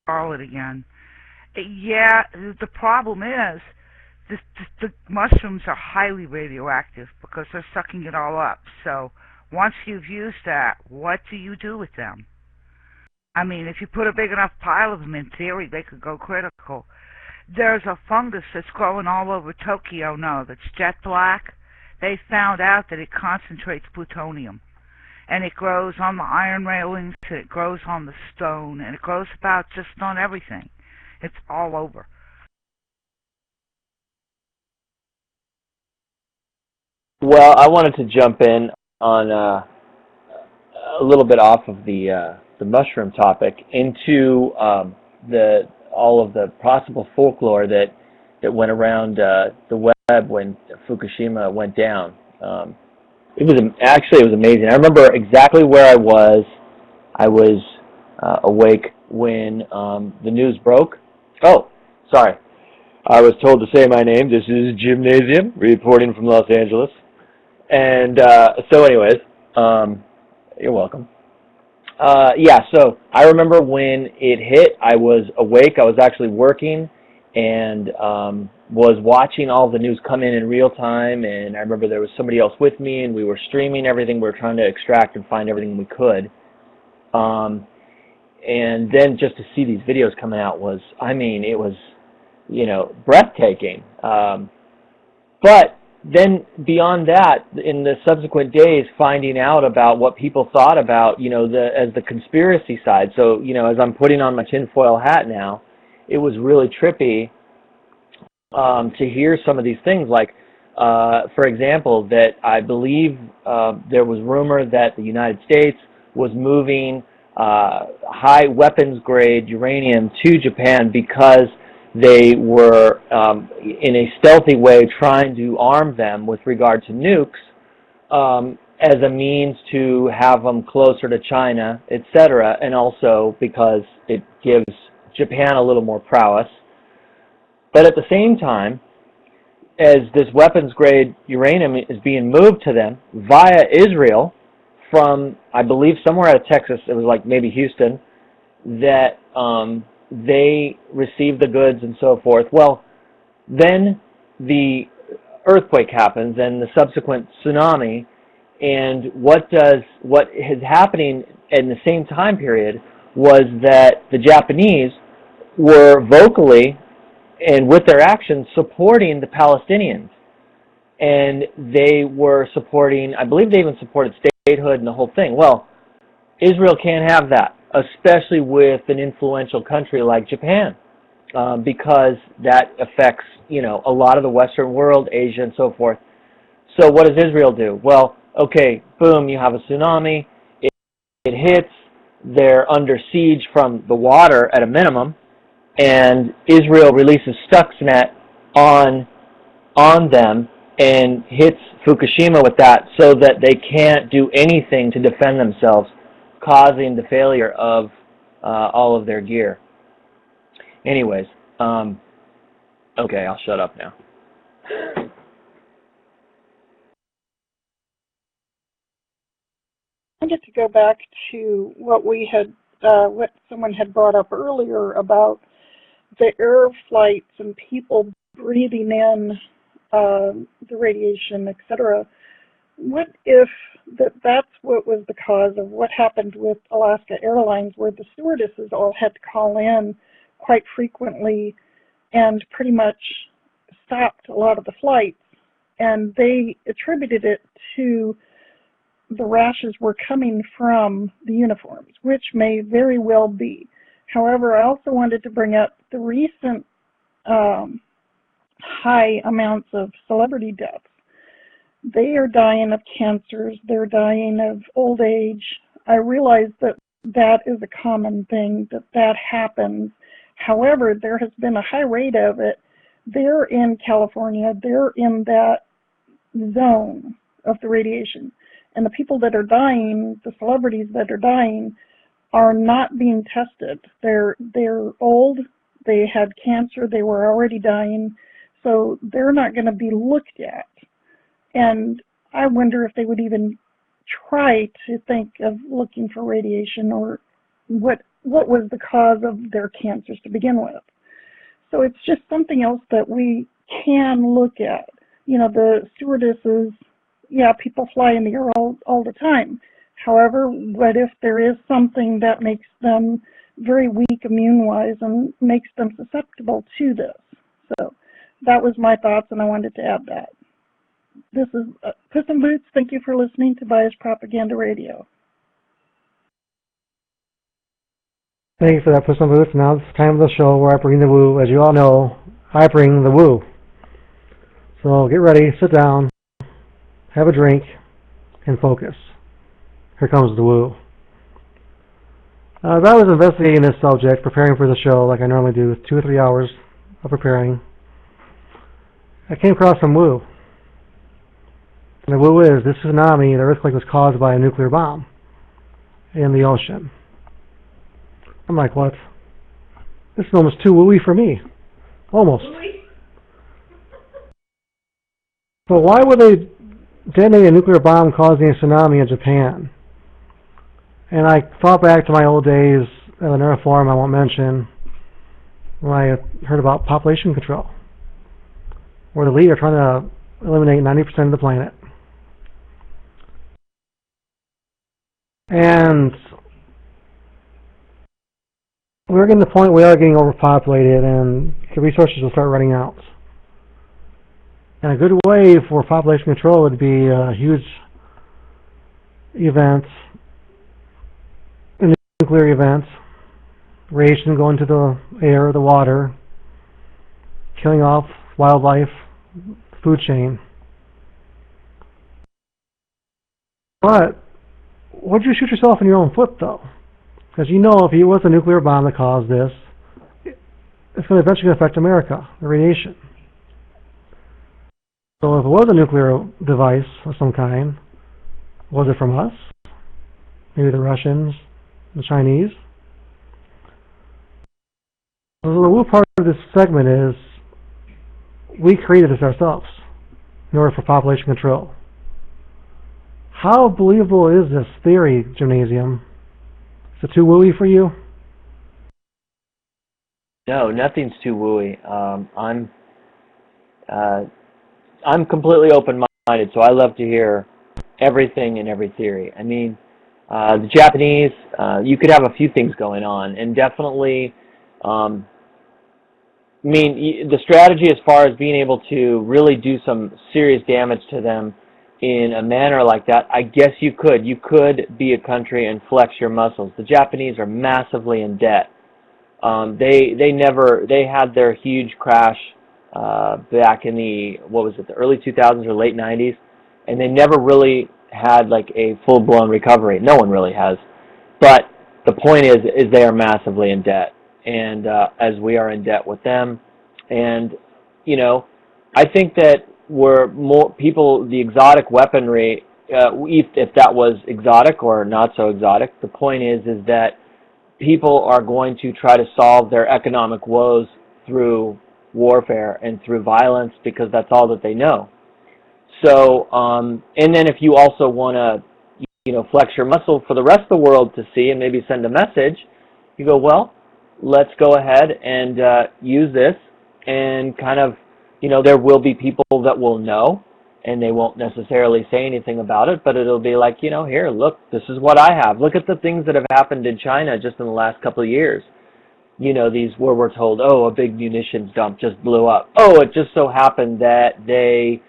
Call it again. Yeah, the problem is the mushrooms are highly radioactive because they're sucking it all up. So once you've used that, what do you do with them? I mean, if you put a big enough pile of them, in theory, they could go critical. There's a fungus that's growing all over Tokyo now that's jet black. They found out that it concentrates plutonium. And it grows on the iron railings, and it grows on the stone, and it grows about just on everything. It's all over. Well, I wanted to jump in on a little bit off of the mushroom topic into all of the possible folklore that went around the web when Fukushima went down. It was amazing. I remember exactly where I was. I was awake when the news broke. Oh, sorry. I was told to say my name. This is Gymnasium, reporting from Los Angeles. And so anyways, you're welcome. So I remember when it hit, I was awake. I was actually working and was watching all the news come in real time. And I remember there was somebody else with me, and we were streaming everything. We were trying to extract and find everything we could. And then just to see these videos coming out it was, breathtaking. But then beyond that, in the subsequent days, finding out about what people thought about, as the conspiracy side. So, as I'm putting on my tinfoil hat now, it was really trippy to hear some of these things. Like, for example, that I believe there was rumor that the United States was moving high weapons grade uranium to Japan because they were in a stealthy way trying to arm them with regard to nukes as a means to have them closer to China, etc., and also because it gives Japan a little more prowess. But at the same time, as this weapons grade uranium is being moved to them via Israel from, I believe, somewhere out of Texas, it was like maybe Houston, that they receive the goods and so forth. Well, then the earthquake happens and the subsequent tsunami, and what is happening in the same time period was that the Japanese were vocally and with their actions supporting the Palestinians, and they were supporting, I believe they even supported statehood and the whole thing. Well, Israel can't have that, especially with an influential country like Japan, because that affects, a lot of the Western world, Asia, and so forth. So what does Israel do? Well, okay, boom, you have a tsunami. It hits. They're under siege from the water at a minimum, and Israel releases Stuxnet on them and hits Fukushima with that so that they can't do anything to defend themselves, causing the failure of all of their gear. Anyways, okay, I'll shut up now. I get to go back to what what someone had brought up earlier about the air flights and people breathing in the radiation, etc. What if that's what was the cause of what happened with Alaska Airlines, where the stewardesses all had to call in quite frequently and pretty much stopped a lot of the flights, and they attributed it to the rashes were coming from the uniforms, which may very well be. However, I also wanted to bring up the recent high amounts of celebrity deaths. They are dying of cancers. They're dying of old age. I realize that that is a common thing, that happens. However, there has been a high rate of it. They're in California. They're in that zone of the radiation. And the people that are dying, the celebrities that are dying, are not being tested. They're old. They had cancer. They were already dying. So they're not going to be looked at. And I wonder if they would even try to think of looking for radiation, or what was the cause of their cancers to begin with. So it's just something else that we can look at. You know, the stewardesses, yeah, people fly in the air all the time. However, what if there is something that makes them very weak immune-wise and makes them susceptible to this? So that was my thoughts, and I wanted to add that. This is Puss in Boots. Thank you for listening to Bias Propaganda Radio. Thank you for that, Puss in Boots. Now it's time of the show where I bring the woo. As you all know, I bring the woo. So get ready, sit down, have a drink, and focus. Here comes the woo. As I was investigating this subject, preparing for the show like I normally do, 2 or 3 hours of preparing, I came across some woo. And the woo is, this tsunami, the earthquake, was caused by a nuclear bomb in the ocean. I'm like, what? This is almost too wooey for me. Almost. So why would they detonate a nuclear bomb causing a tsunami in Japan? And I thought back to my old days at another forum I won't mention, when I heard about population control, where the elite are trying to eliminate 90% of the planet. And we're getting to the point where we are getting overpopulated and the resources will start running out. And a good way for population control would be huge events, nuclear events, radiation going to the air, the water, killing off wildlife, food chain. But would you shoot yourself in your own foot, though? Because you know if it was a nuclear bomb that caused this, it's going to eventually affect America, the radiation. So if it was a nuclear device of some kind, was it from us? Maybe the Russians, the Chinese? So the woo part of this segment is we created this ourselves in order for population control. How believable is this theory, Gymnasium? Is it too wooey for you? No, nothing's too wooey. I'm completely open-minded, so I love to hear everything and every theory. I mean, the Japanese, you could have a few things going on, and definitely, I mean, the strategy as far as being able to really do some serious damage to them in a manner like that, I guess you could. You could be a country and flex your muscles. The Japanese are massively in debt. They had their huge crash back in the, the early 2000s or late 90s, and they never really had like a full-blown recovery. No one really has. But the point is they are massively in debt, and as we are in debt with them. And, you know, I think that were more people, the exotic weaponry, if that was exotic or not so exotic, the point is that people are going to try to solve their economic woes through warfare and through violence because that's all that they know. So, and then if you also want to, you know, flex your muscle for the rest of the world to see and maybe send a message, you go, well, let's go ahead and use this, and kind of, you know, there will be people that will know, and they won't necessarily say anything about it, but it'll be like, you know, here, look, this is what I have. Look at the things that have happened in China just in the last couple of years. You know, these where we're told, oh, a big munitions dump just blew up. Oh, it just so happened that they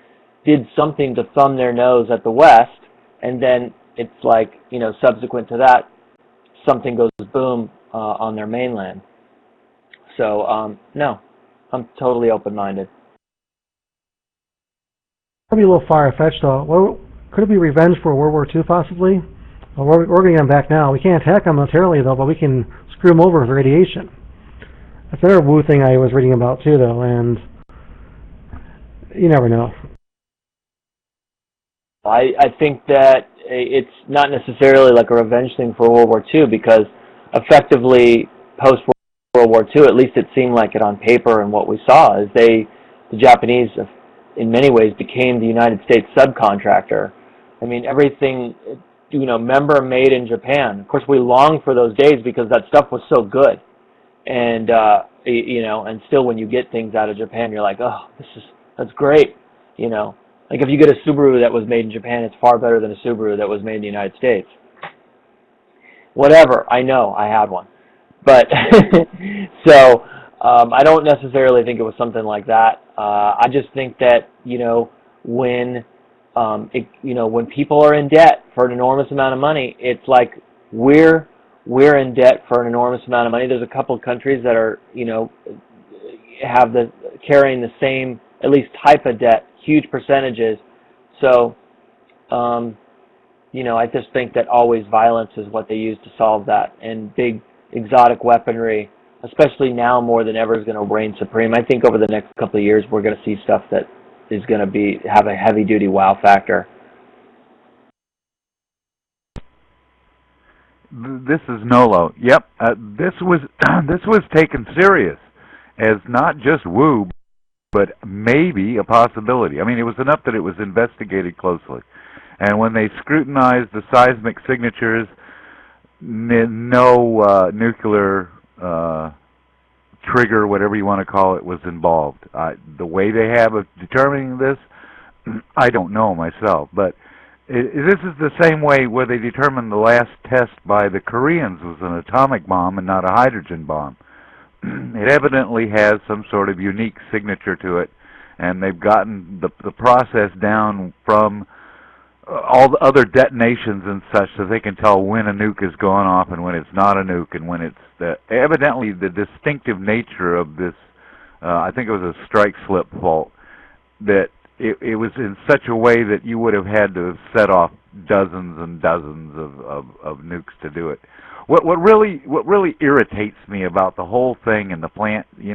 did something to thumb their nose at the West, and then it's like, you know, subsequent to that, something goes boom on their mainland. So, no, I'm totally open-minded. be a little far-fetched, though. Could it be revenge for World War II, possibly? Well, we're going to get them back now. We can't attack them militarily, though, but we can screw them over with radiation. That's another woo thing I was reading about, too, though, and you never know. I think that it's not necessarily like a revenge thing for World War II, because effectively post-World War II, at least it seemed like it on paper, and what we saw is the Japanese, in many ways, became the United States subcontractor. I mean, everything, remember, made in Japan. Of course, we long for those days because that stuff was so good. And, and still when you get things out of Japan, you're like, oh, that's great, Like if you get a Subaru that was made in Japan, it's far better than a Subaru that was made in the United States. Whatever, I know, I had one. But, so, I don't necessarily think it was something like that. I just think that, when people are in debt for an enormous amount of money, it's like we're in debt for an enormous amount of money. There's a couple of countries that are, carrying the same, at least type of debt, huge percentages. So, I just think that always violence is what they use to solve that, and big exotic weaponry, especially now more than ever, is going to reign supreme. I think over the next couple of years we're going to see stuff that is going to have a heavy-duty wow factor. This is Nolo. Yep, this was taken serious as not just woo, but maybe a possibility. I mean, it was enough that it was investigated closely. And when they scrutinized the seismic signatures, no nuclear trigger, whatever you want to call it, was involved. The way they have of determining this, I don't know myself, but this is the same way where they determined the last test by the Koreans was an atomic bomb and not a hydrogen bomb. It evidently has some sort of unique signature to it, and they've gotten the process down from all the other detonations and such, so they can tell when a nuke is going off and when it's not a nuke, and when it's evidently the distinctive nature of this. I think it was a strike slip fault, that it was in such a way that you would have had to have set off dozens and dozens of nukes to do it. What really irritates me about the whole thing and the plant, you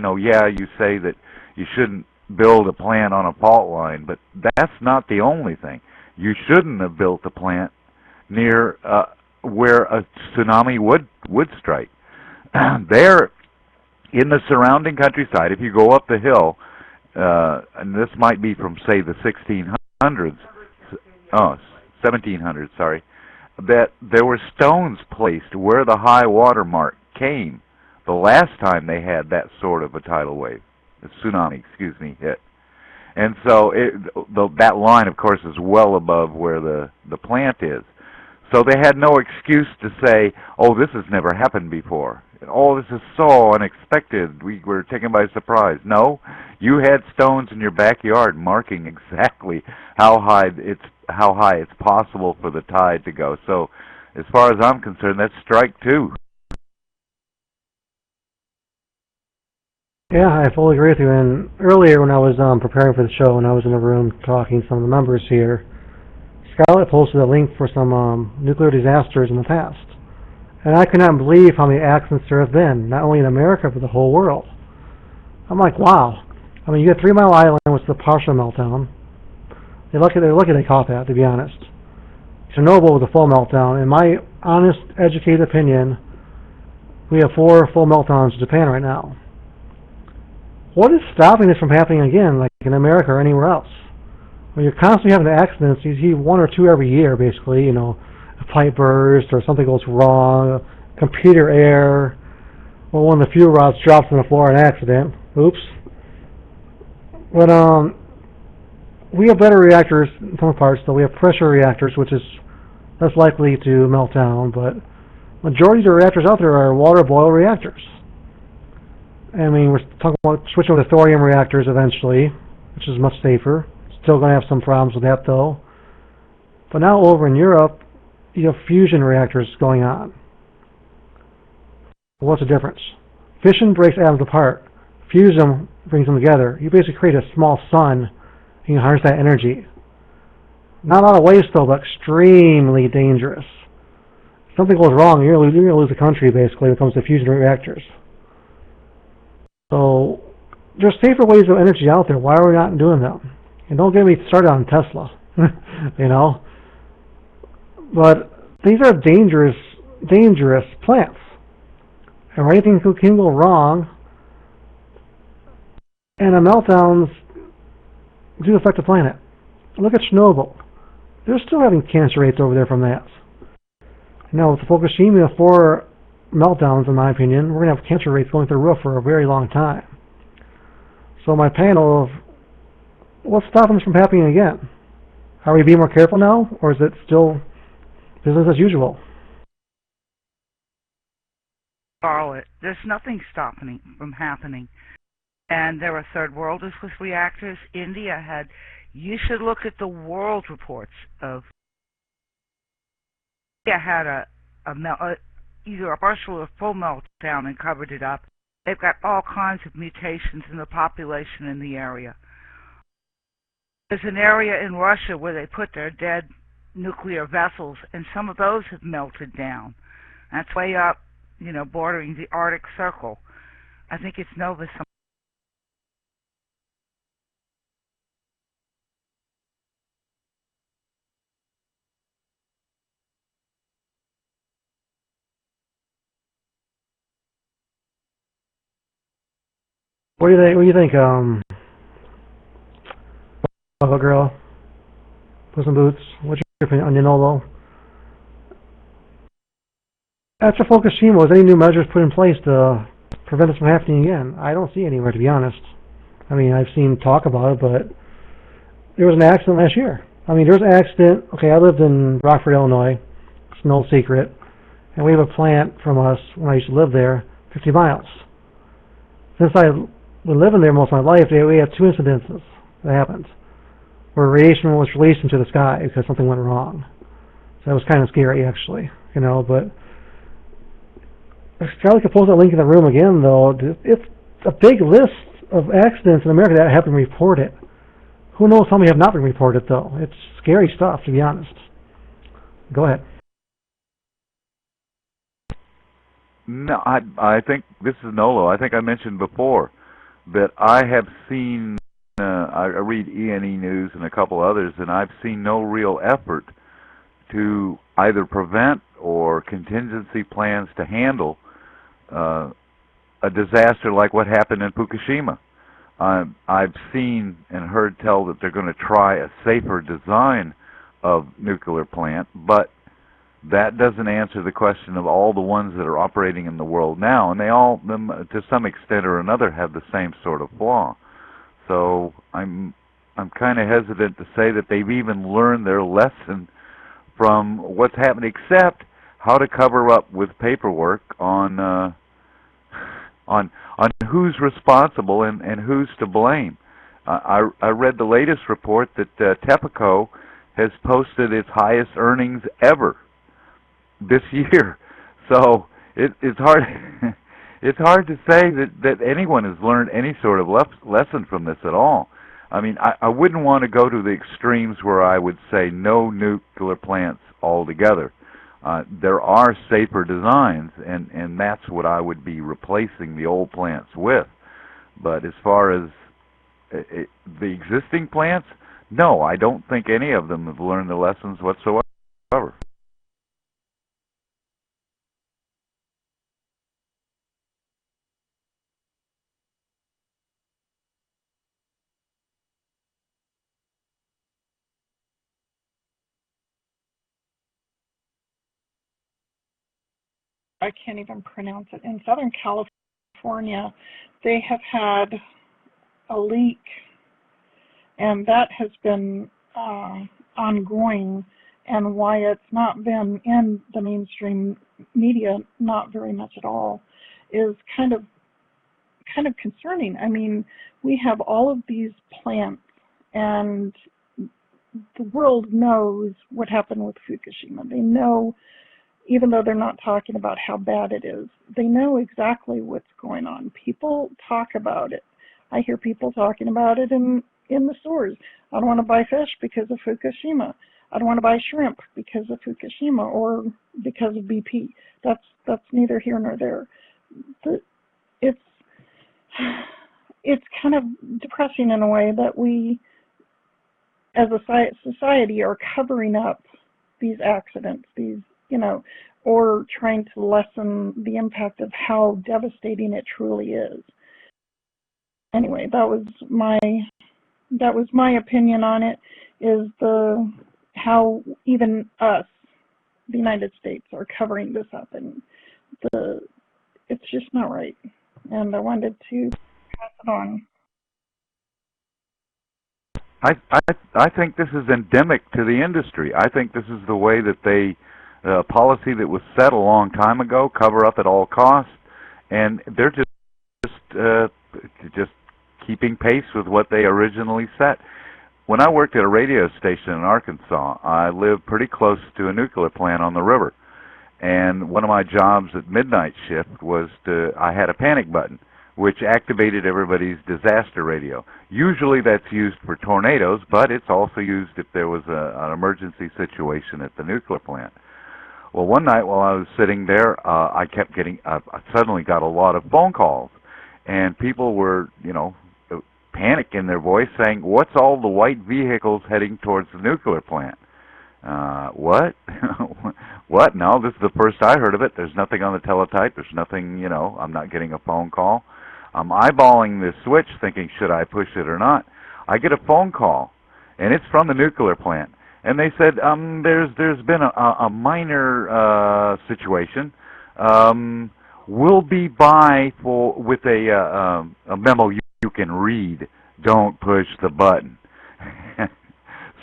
say that you shouldn't build a plant on a fault line, but that's not the only thing. You shouldn't have built a plant near where a tsunami would strike. There, in the surrounding countryside, if you go up the hill, and this might be from, say, the 1700s, sorry, that there were stones placed where the high water mark came the last time they had that sort of a tidal wave, a tsunami, hit. And so that line, of course, is well above where the plant is. So they had no excuse to say, oh, this has never happened before. Oh, this is so unexpected. We were taken by surprise. No, you had stones in your backyard marking exactly how high it's possible for the tide to go. So as far as I'm concerned, that's strike two. Yeah, I fully agree with you. And earlier when I was preparing for the show and I was in a room talking to some of the members here, Scarlett posted a link for some nuclear disasters in the past. And I could not believe how many accidents there have been, not only in America, but the whole world. I'm like, wow. I mean, you got 3 Mile Island, which is a partial meltdown. They're lucky they caught that, to be honest. Chernobyl was a full meltdown. In my honest, educated opinion, we have 4 full meltdowns in Japan right now. What is stopping this from happening again, like in America or anywhere else? When you're constantly having accidents, you see 1 or 2 every year, basically, a pipe burst or something goes wrong, computer error, or one of the fuel rods drops on the floor in an accident. Oops. But we have better reactors in some parts, though. We have pressure reactors, which is less likely to melt down, but majority of the reactors out there are water boil reactors. I mean, we're talking about switching to thorium reactors eventually, which is much safer. Still going to have some problems with that, though. But now over in Europe, you have fusion reactors going on. What's the difference? Fission breaks atoms apart. Fusion brings them together. You basically create a small sun, and you harness that energy. Not a lot of waste though, but extremely dangerous. If something goes wrong, you're going to lose the country basically when it comes to fusion reactors. So there's safer ways of energy out there. Why are we not doing them? And don't get me started on Tesla, you know. But these are dangerous plants. And anything can go wrong. And the meltdowns do affect the planet. Look at Chernobyl. They're still having cancer rates over there from that. Now, with the Fukushima 4 meltdowns, in my opinion, we're going to have cancer rates going through the roof for a very long time. So my panel of what's stopping this from happening again? Are we being more careful now, or is it still business as usual? Charlotte, there's nothing stopping it from happening. And there are third worlders with reactors. India had, you should look at the world reports of, India had either a partial or full meltdown and covered it up. They've got all kinds of mutations in the population in the area. There's an area in Russia where they put their dead nuclear vessels, and some of those have melted down. That's way up, you know, bordering the Arctic Circle. I think it's Nova. What do you think, Bubba Girl? Puss in Boots? What's your opinion on Yanolo? After Fukushima, was any new measures put in place to prevent this from happening again? I don't see anywhere, to be honest. I mean, I've seen talk about it, but there was an accident last year. I mean, there was an accident. Okay, I lived in Rockford, Illinois. It's no secret. And we have a plant from us, when I used to live there, 50 miles. Since I've been living there most of my life, we had 2 incidences that happened where radiation was released into the sky because something went wrong. So that was kind of scary, actually, you know. But if Charlie could post that link in the room again, though, it's a big list of accidents in America that have been reported. Who knows how many have not been reported, though? It's scary stuff, to be honest. Go ahead. No, I think this is Nolo. I think I mentioned before that I have seen. I read E&E News and a couple others, and I've seen no real effort to either prevent or contingency plans to handle a disaster like what happened in Fukushima. I've seen and heard tell that they're going to try a safer design of nuclear plant, but that doesn't answer the question of all the ones that are operating in the world now, and they all, to some extent or another, have the same sort of flaw. So I'm kind of hesitant to say that they've even learned their lesson from what's happened, except how to cover up with paperwork on who's responsible and who's to blame. I read the latest report that TEPCO has posted its highest earnings ever this year. So it's hard it's hard to say that anyone has learned any sort of lesson from this at all. I mean, I wouldn't want to go to the extremes where I would say no nuclear plants altogether. There are safer designs, and that's what I would be replacing the old plants with. But as far as the existing plants, no, I don't think any of them have learned the lessons whatsoever. I can't even pronounce it. In Southern California, they have had a leak, and that has been ongoing, and why it's not been in the mainstream media, not very much at all, is kind of concerning. I mean, we have all of these plants, and the world knows what happened with Fukushima. They know, even though they're not talking about how bad it is, they know exactly what's going on. People talk about it. I hear people talking about it in the stores. I don't want to buy fish because of Fukushima. I don't want to buy shrimp because of Fukushima or because of BP. That's neither here nor there. It's kind of depressing in a way that we, as a society, are covering up these accidents, or trying to lessen the impact of how devastating it truly is. Anyway, that was my opinion on it, is how even us, the United States, are covering this up, and it's just not right. And I wanted to pass it on. I think this is endemic to the industry. I think this is the way that policy that was set a long time ago, cover up at all costs, and they're just keeping pace with what they originally set. When I worked at a radio station in Arkansas, I lived pretty close to a nuclear plant on the river, and one of my jobs at midnight shift was I had a panic button which activated everybody's disaster radio. Usually that's used for tornadoes, but it's also used if there was an emergency situation at the nuclear plant. Well, one night while I was sitting there, I suddenly got a lot of phone calls, and people were, panic in their voice, saying, "What's all the white vehicles heading towards the nuclear plant?" What? What? No, this is the first I heard of it. There's nothing on the teletype. There's nothing, I'm not getting a phone call. I'm eyeballing this switch thinking, should I push it or not? I get a phone call, and it's from the nuclear plant. And they said, there's been a minor situation. We'll be by with a memo you can read. Don't push the button.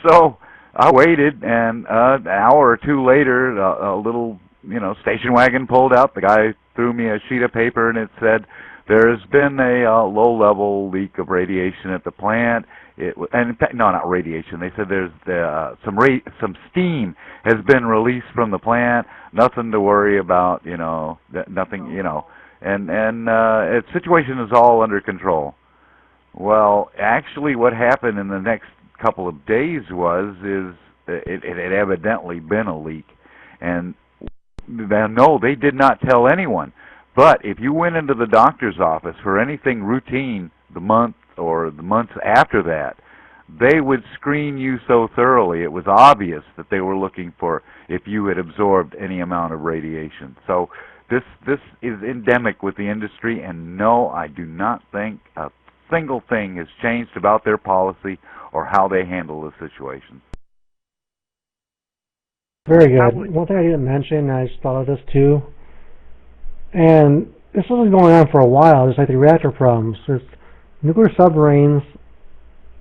So I waited, and an hour or two later, a little station wagon pulled out. The guy threw me a sheet of paper, and it said, "There's been a low-level leak of radiation at the plant." And in fact, no, not radiation. They said there's some steam has been released from the plant. Nothing to worry about, nothing, and the situation is all under control. Well, actually, what happened in the next couple of days it had evidently been a leak, and no, they did not tell anyone. But if you went into the doctor's office for anything routine the month or the months after that, they would screen you so thoroughly it was obvious that they were looking for if you had absorbed any amount of radiation. So this is endemic with the industry, and no, I do not think a single thing has changed about their policy or how they handle the situation. Very good. One thing I didn't mention, I just thought of this too, and this has been going on for a while, just like the reactor problems. Nuclear submarines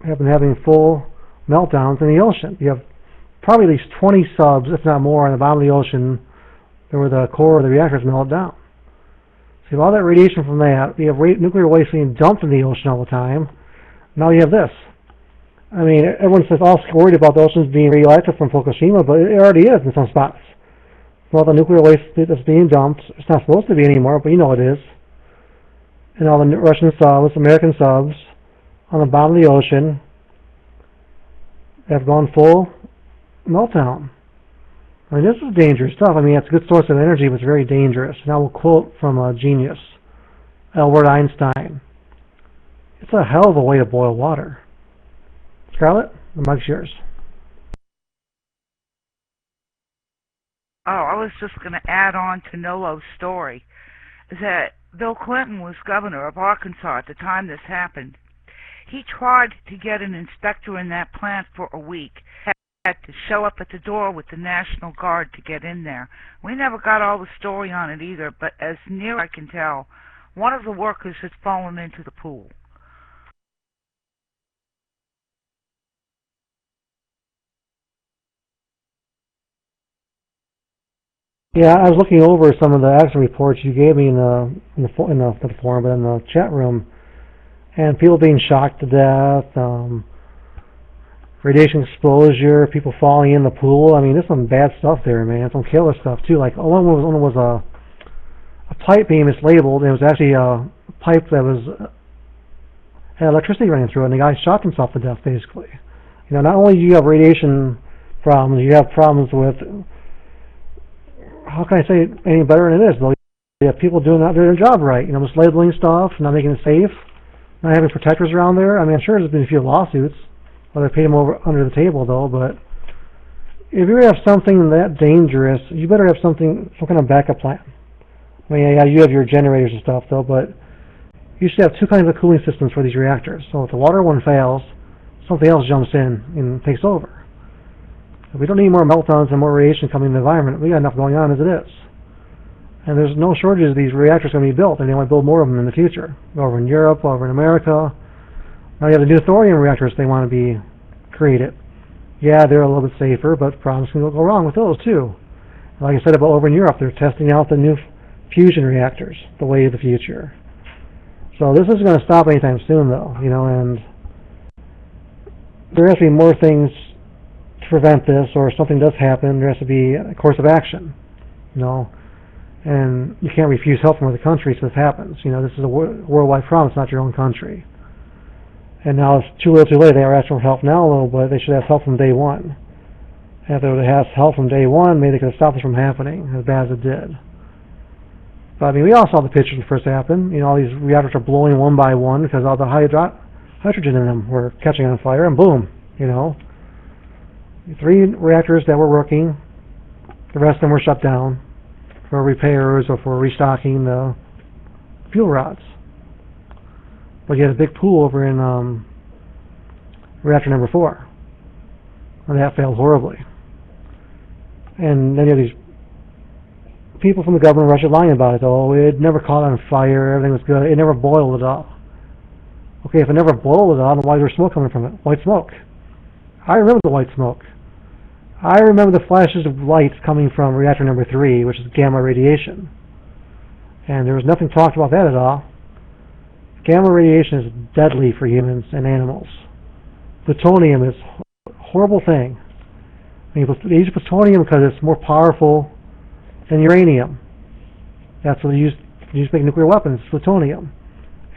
have been having full meltdowns in the ocean. You have probably at least 20 subs, if not more, on the bottom of the ocean where the core of the reactors melt down. So you have all that radiation from that. You have nuclear waste being dumped in the ocean all the time. Now you have this. I mean, everyone says all worried about the oceans being radioactive from Fukushima, but it already is in some spots. All the nuclear waste that's being dumped, it's not supposed to be anymore, but it is. And all the Russian subs, American subs, on the bottom of the ocean have gone full meltdown. I mean, this is dangerous stuff. I mean, it's a good source of energy, but it's very dangerous. And I will quote from a genius, Albert Einstein. It's a hell of a way to boil water. Scarlett, the mic's yours. Oh, I was just going to add on to Nolo's story that Bill Clinton was governor of Arkansas at the time this happened. He tried to get an inspector in that plant for a week, had to show up at the door with the National Guard to get in there. We never got all the story on it either, but as near I can tell, one of the workers had fallen into the pool. Yeah, I was looking over some of the accident reports you gave me in the forum, but in the chat room, and people being shocked to death, radiation exposure, people falling in the pool. I mean, there's some bad stuff there, man. Some killer stuff too. Like one was a pipe being mislabeled, and it was actually a pipe that had electricity running through it, and the guy shot himself to death basically. Not only do you have radiation problems. You have problems with, how can I say it any better than it is, though? You have people not doing their job right, mislabeling stuff, not making it safe, not having protectors around there. I mean, I'm sure there's been a few lawsuits, whether they paid them over under the table, though, but if you have something that dangerous, you better have some kind of backup plan. I mean, yeah, you have your generators and stuff, though, but you should have two kinds of cooling systems for these reactors. So if the water one fails, something else jumps in and takes over. If we don't need more meltdowns and more radiation coming in the environment. We got enough going on as it is. And there's no shortage of these reactors going to be built, and they want to build more of them in the future. Over in Europe, over in America. Now you have the new thorium reactors they want to be created. Yeah, they're a little bit safer, but problems can go wrong with those too. Like I said about over in Europe, they're testing out the new fusion reactors, the way of the future. So this isn't going to stop anytime soon, though, and there has to be more things to prevent this, or if something does happen, there has to be a course of action, and you can't refuse help from other countries if this happens. This is a worldwide problem, it's not your own country. And now it's too little too late. They are asking for help now a little bit. They should have help from day one. If they would have help from day one, maybe they could have stopped this from happening as bad as it did. But I mean, we all saw the pictures when it first happened. All these reactors are blowing one by one because all the hydrogen in them were catching on fire, and boom, 3 reactors that were working, the rest of them were shut down for repairs or for restocking the fuel rods. But you had a big pool over in reactor number 4, and that failed horribly. And then you have these people from the government of Russia lying about it. Oh, it never caught on fire, everything was good, it never boiled at all. Okay, if it never boiled at all, then why is there smoke coming from it? White smoke. I remember the white smoke. I remember the flashes of lights coming from reactor number 3, which is gamma radiation. And there was nothing talked about that at all. Gamma radiation is deadly for humans and animals. Plutonium is a horrible thing. I mean, they use plutonium because it's more powerful than uranium. That's what they use to make nuclear weapons, plutonium.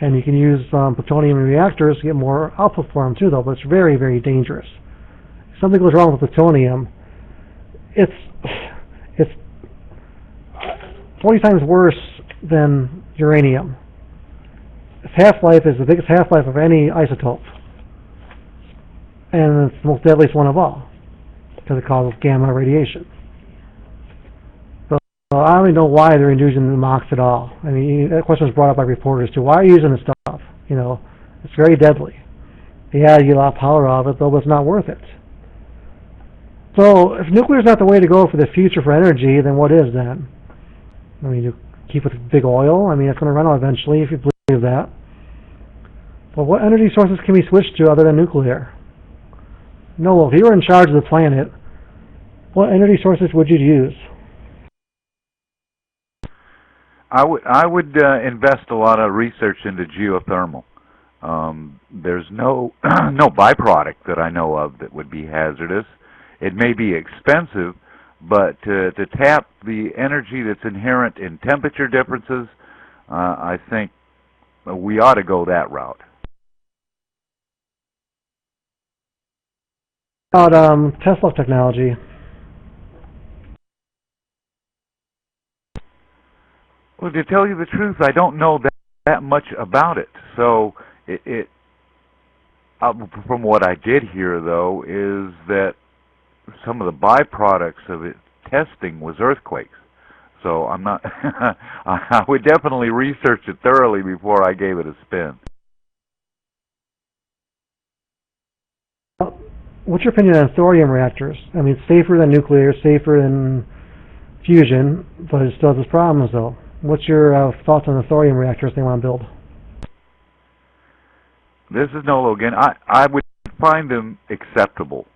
And you can use plutonium in reactors to get more output for them too, though, but it's very, very dangerous. If something goes wrong with plutonium, it's 40 times worse than uranium. Its half-life is the biggest half-life of any isotope. And it's the most deadliest one of all, because it causes gamma radiation. So I don't even know why they're using the MOX at all. I mean, that question was brought up by reporters too. Why are you using this stuff? It's very deadly. Yeah, you get a lot of power out of it, though, but it's not worth it. So if nuclear is not the way to go for the future for energy, then what is then? I mean, you keep with big oil. I mean, it's going to run out eventually if you believe that. But what energy sources can we switch to other than nuclear? No, if you were in charge of the planet, what energy sources would you use? I would invest a lot of research into geothermal. There's no no byproduct that I know of that would be hazardous. It may be expensive, but to tap the energy that's inherent in temperature differences, I think we ought to go that route. About Tesla technology. Well, to tell you the truth, I don't know that much about it. So from what I did hear, though, is that some of the byproducts of it testing was earthquakes. So I'm not. I would definitely research it thoroughly before I gave it a spin. What's your opinion on thorium reactors? I mean, it's safer than nuclear, safer than fusion, but it still has its problems, though. What's your thoughts on the thorium reactors they want to build? This is Nolo again. I would find them acceptable.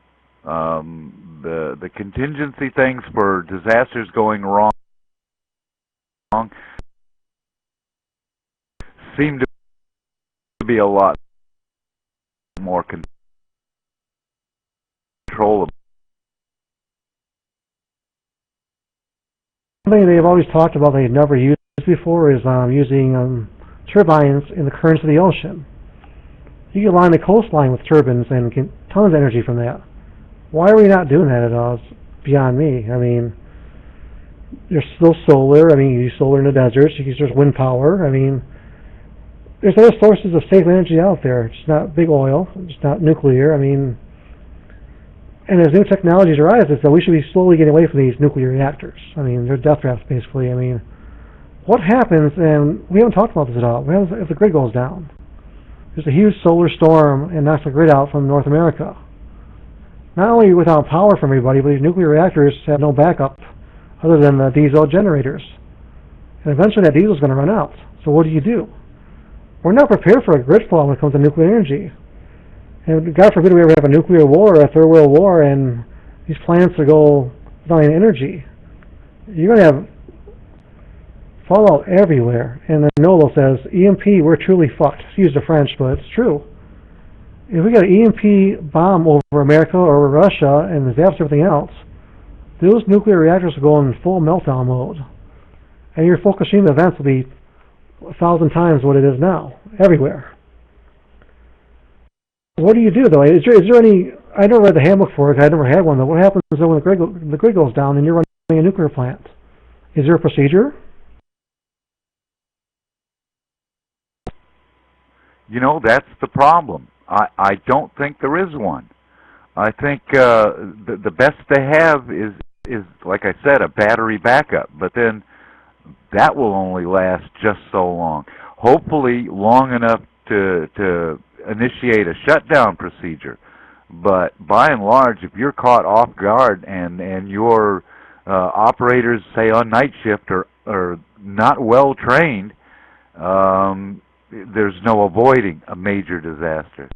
The contingency things for disasters going wrong seem to be a lot more controllable. Something they've always talked about they've never used before is using turbines in the currents of the ocean. You can line the coastline with turbines and get tons of energy from that. Why are we not doing that at all? It's beyond me. I mean, there's still solar. I mean, you use solar in the deserts. There's wind power. I mean, there's other sources of safe energy out there. It's not big oil. It's not nuclear. I mean, and as new technologies arise, it's that we should be slowly getting away from these nuclear reactors. I mean, they're death traps, basically. I mean, what happens, and we haven't talked about this at all, what happens if the grid goes down? There's a huge solar storm and knocks the grid out from North America. Not only without power for everybody, but these nuclear reactors have no backup other than the diesel generators. And eventually that diesel is going to run out. So what do? We're not prepared for a grid flaw when it comes to nuclear energy. And God forbid we ever have a nuclear war or a third world war and these plants will go without any energy. You're going to have fallout everywhere. And then Nolo says, EMP, we're truly fucked. Excuse the French, but it's true. If we got an EMP bomb over America or over Russia and zaps everything else, those nuclear reactors will go in full meltdown mode. And your Fukushima events will be 1,000 times what it is now, everywhere. What do though? Is there any, I never read the handbook for it, I never had one though. What happens though when the grid goes down and you're running a nuclear plant? Is there a procedure? You know, that's the problem. I don't think there is one. I think the best they have is, like I said, a battery backup. But then that will only last just so long. Hopefully long enough to initiate a shutdown procedure. But by and large, if you're caught off guard and your operators, say on night shift, are not well trained, there's no avoiding a major disaster.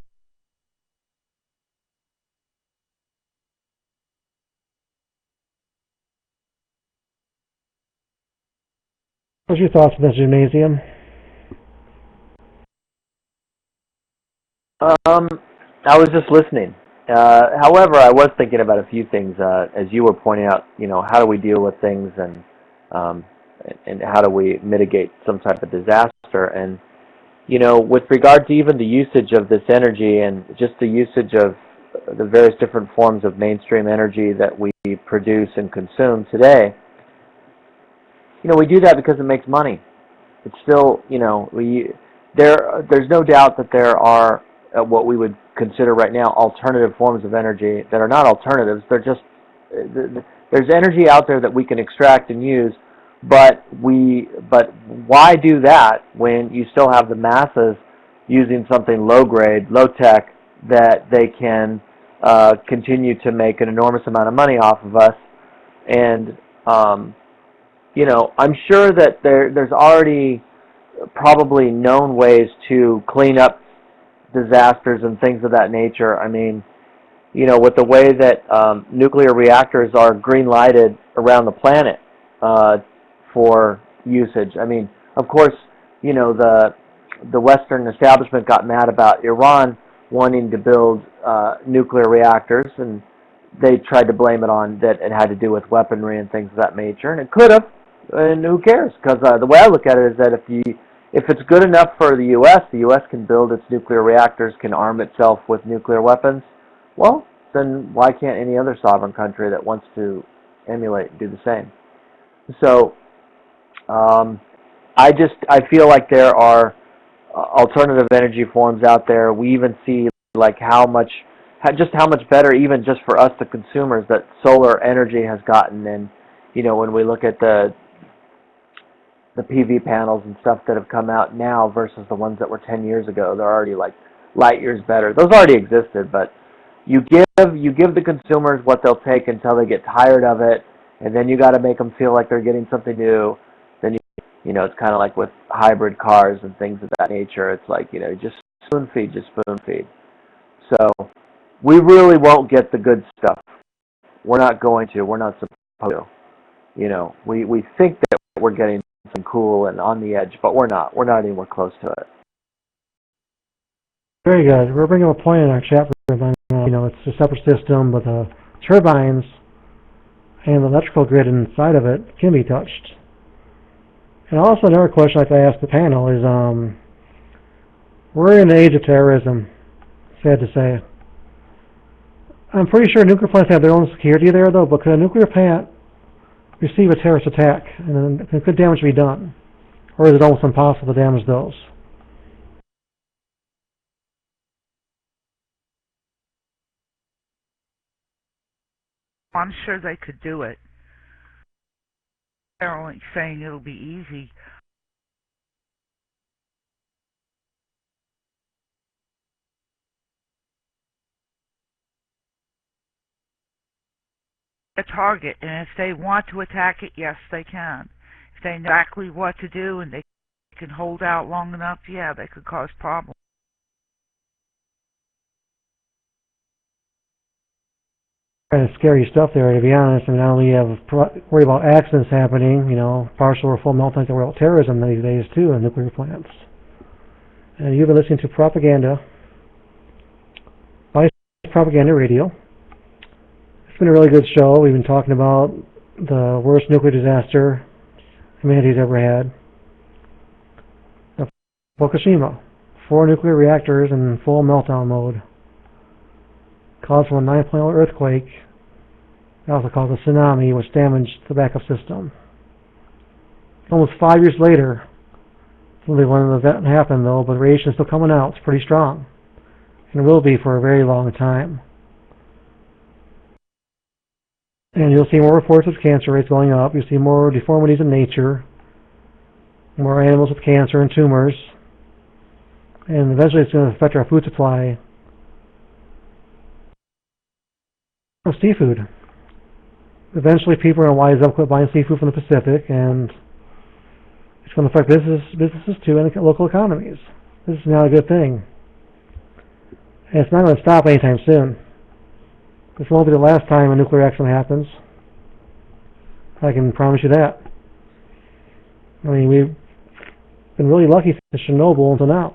What's your thoughts on this gymnasium? I was just listening. However, I was thinking about a few things as you were pointing out. You know, how do we deal with things, and how do we mitigate some type of disaster? And you know, with regard to even the usage of this energy and just the usage of the various different forms of mainstream energy that we produce and consume today, you know, we do that because it makes money. It's still, you know, there's no doubt that there are what we would consider right now alternative forms of energy that are not alternatives. They're just, there's energy out there that we can extract and use, but why do that when you still have the masses using something low grade, low tech, that they can continue to make an enormous amount of money off of us? And you know, I'm sure that there's already probably known ways to clean up disasters and things of that nature. I mean, you know, with the way that nuclear reactors are green-lighted around the planet for usage. I mean, of course, you know, the Western establishment got mad about Iran wanting to build nuclear reactors, and they tried to blame it on that it had to do with weaponry and things of that nature, and it could have. And who cares? Because the way I look at it is that if it's good enough for the U.S. can build its nuclear reactors, can arm itself with nuclear weapons. Well, then why can't any other sovereign country that wants to emulate do the same? So, I feel like there are alternative energy forms out there. We even see like how much better, even just for us, the consumers, that solar energy has gotten. And you know, when we look at the PV panels and stuff that have come out now versus the ones that were 10 years ago, they're already like light years better. Those already existed, but you give the consumers what they'll take until they get tired of it, and then you got to make them feel like they're getting something new. Then you know, it's kind of like with hybrid cars and things of that nature. It's like, you know, just spoon feed. So we really won't get the good stuff. We're not going to. We're not supposed to. You know, we think that we're getting some cool and on the edge, but we're not. We're not anywhere close to it. Very good. We're bringing up a point in our chat room. You know, it's a separate system, but the turbines and the electrical grid inside of it can be touched. And also another question I'd like to ask the panel is, we're in the age of terrorism, sad to say. I'm pretty sure nuclear plants have their own security there, though, but could a nuclear plant receive a terrorist attack, and then could damage be done? Or is it almost impossible to damage those? I'm sure they could do it. They're only saying it'll be easy. A target, and if they want to attack it, yes, they can. If they know exactly what to do and they can hold out long enough, yeah, they could cause problems. Kind of scary stuff there, to be honest. I mean, not only you have worry about accidents happening, partial or full meltdowns, you worry about terrorism these days too in nuclear plants. And you've been listening to Propaganda, Vice Propaganda Radio. It's been a really good show. We've been talking about the worst nuclear disaster humanity's ever had. Fukushima, 4 nuclear reactors in full meltdown mode. Caused from a 9.0 earthquake. It also caused a tsunami, which damaged the backup system. Almost 5 years later, only when the event happened, though, but the radiation is still coming out. It's pretty strong, and it will be for a very long time. And you'll see more reports of cancer rates going up. You'll see more deformities in nature, more animals with cancer and tumors, and eventually it's going to affect our food supply of seafood. Eventually people are going to wise up, quit buying seafood from the Pacific, and it's going to affect businesses too, and local economies. This is not a good thing. And it's not going to stop anytime soon. This won't be the last time a nuclear accident happens. I can promise you that. I mean, we've been really lucky since Chernobyl until now.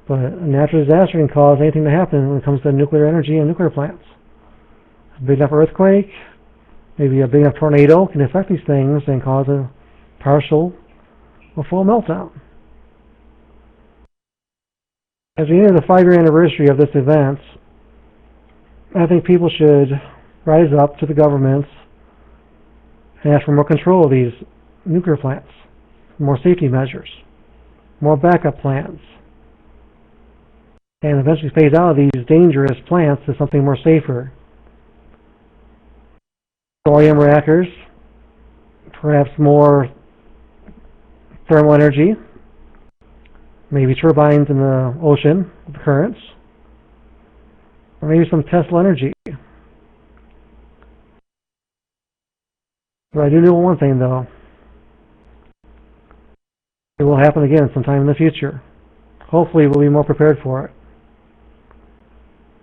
But a natural disaster can cause anything to happen when it comes to nuclear energy and nuclear plants. A big enough earthquake, maybe a big enough tornado can affect these things and cause a partial or full meltdown. As we enter the 5-year anniversary of this event, I think people should rise up to the governments and ask for more control of these nuclear plants, more safety measures, more backup plans, and eventually phase out of these dangerous plants to something more safer. Thorium reactors, perhaps more thermal energy, maybe turbines in the ocean with currents, or maybe some Tesla energy. But I do know one thing, though. It will happen again sometime in the future. Hopefully we'll be more prepared for it.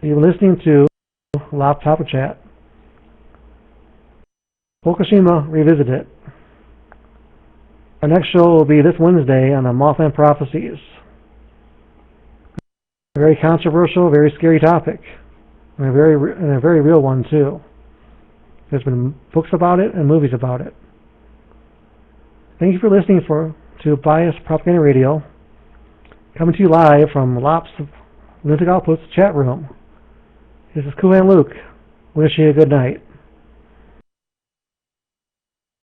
You're listening to LOP Topic Chat. Fukushima Revisited. Our next show will be this Wednesday on the Mothman Prophecies. A very controversial, very scary topic. And a very real one, too. There's been books about it and movies about it. Thank you for listening to Bias Propaganda Radio. Coming to you live from LOP's Lunatic Outpost chat room. This is Kuhan Luke. Wishing you a good night.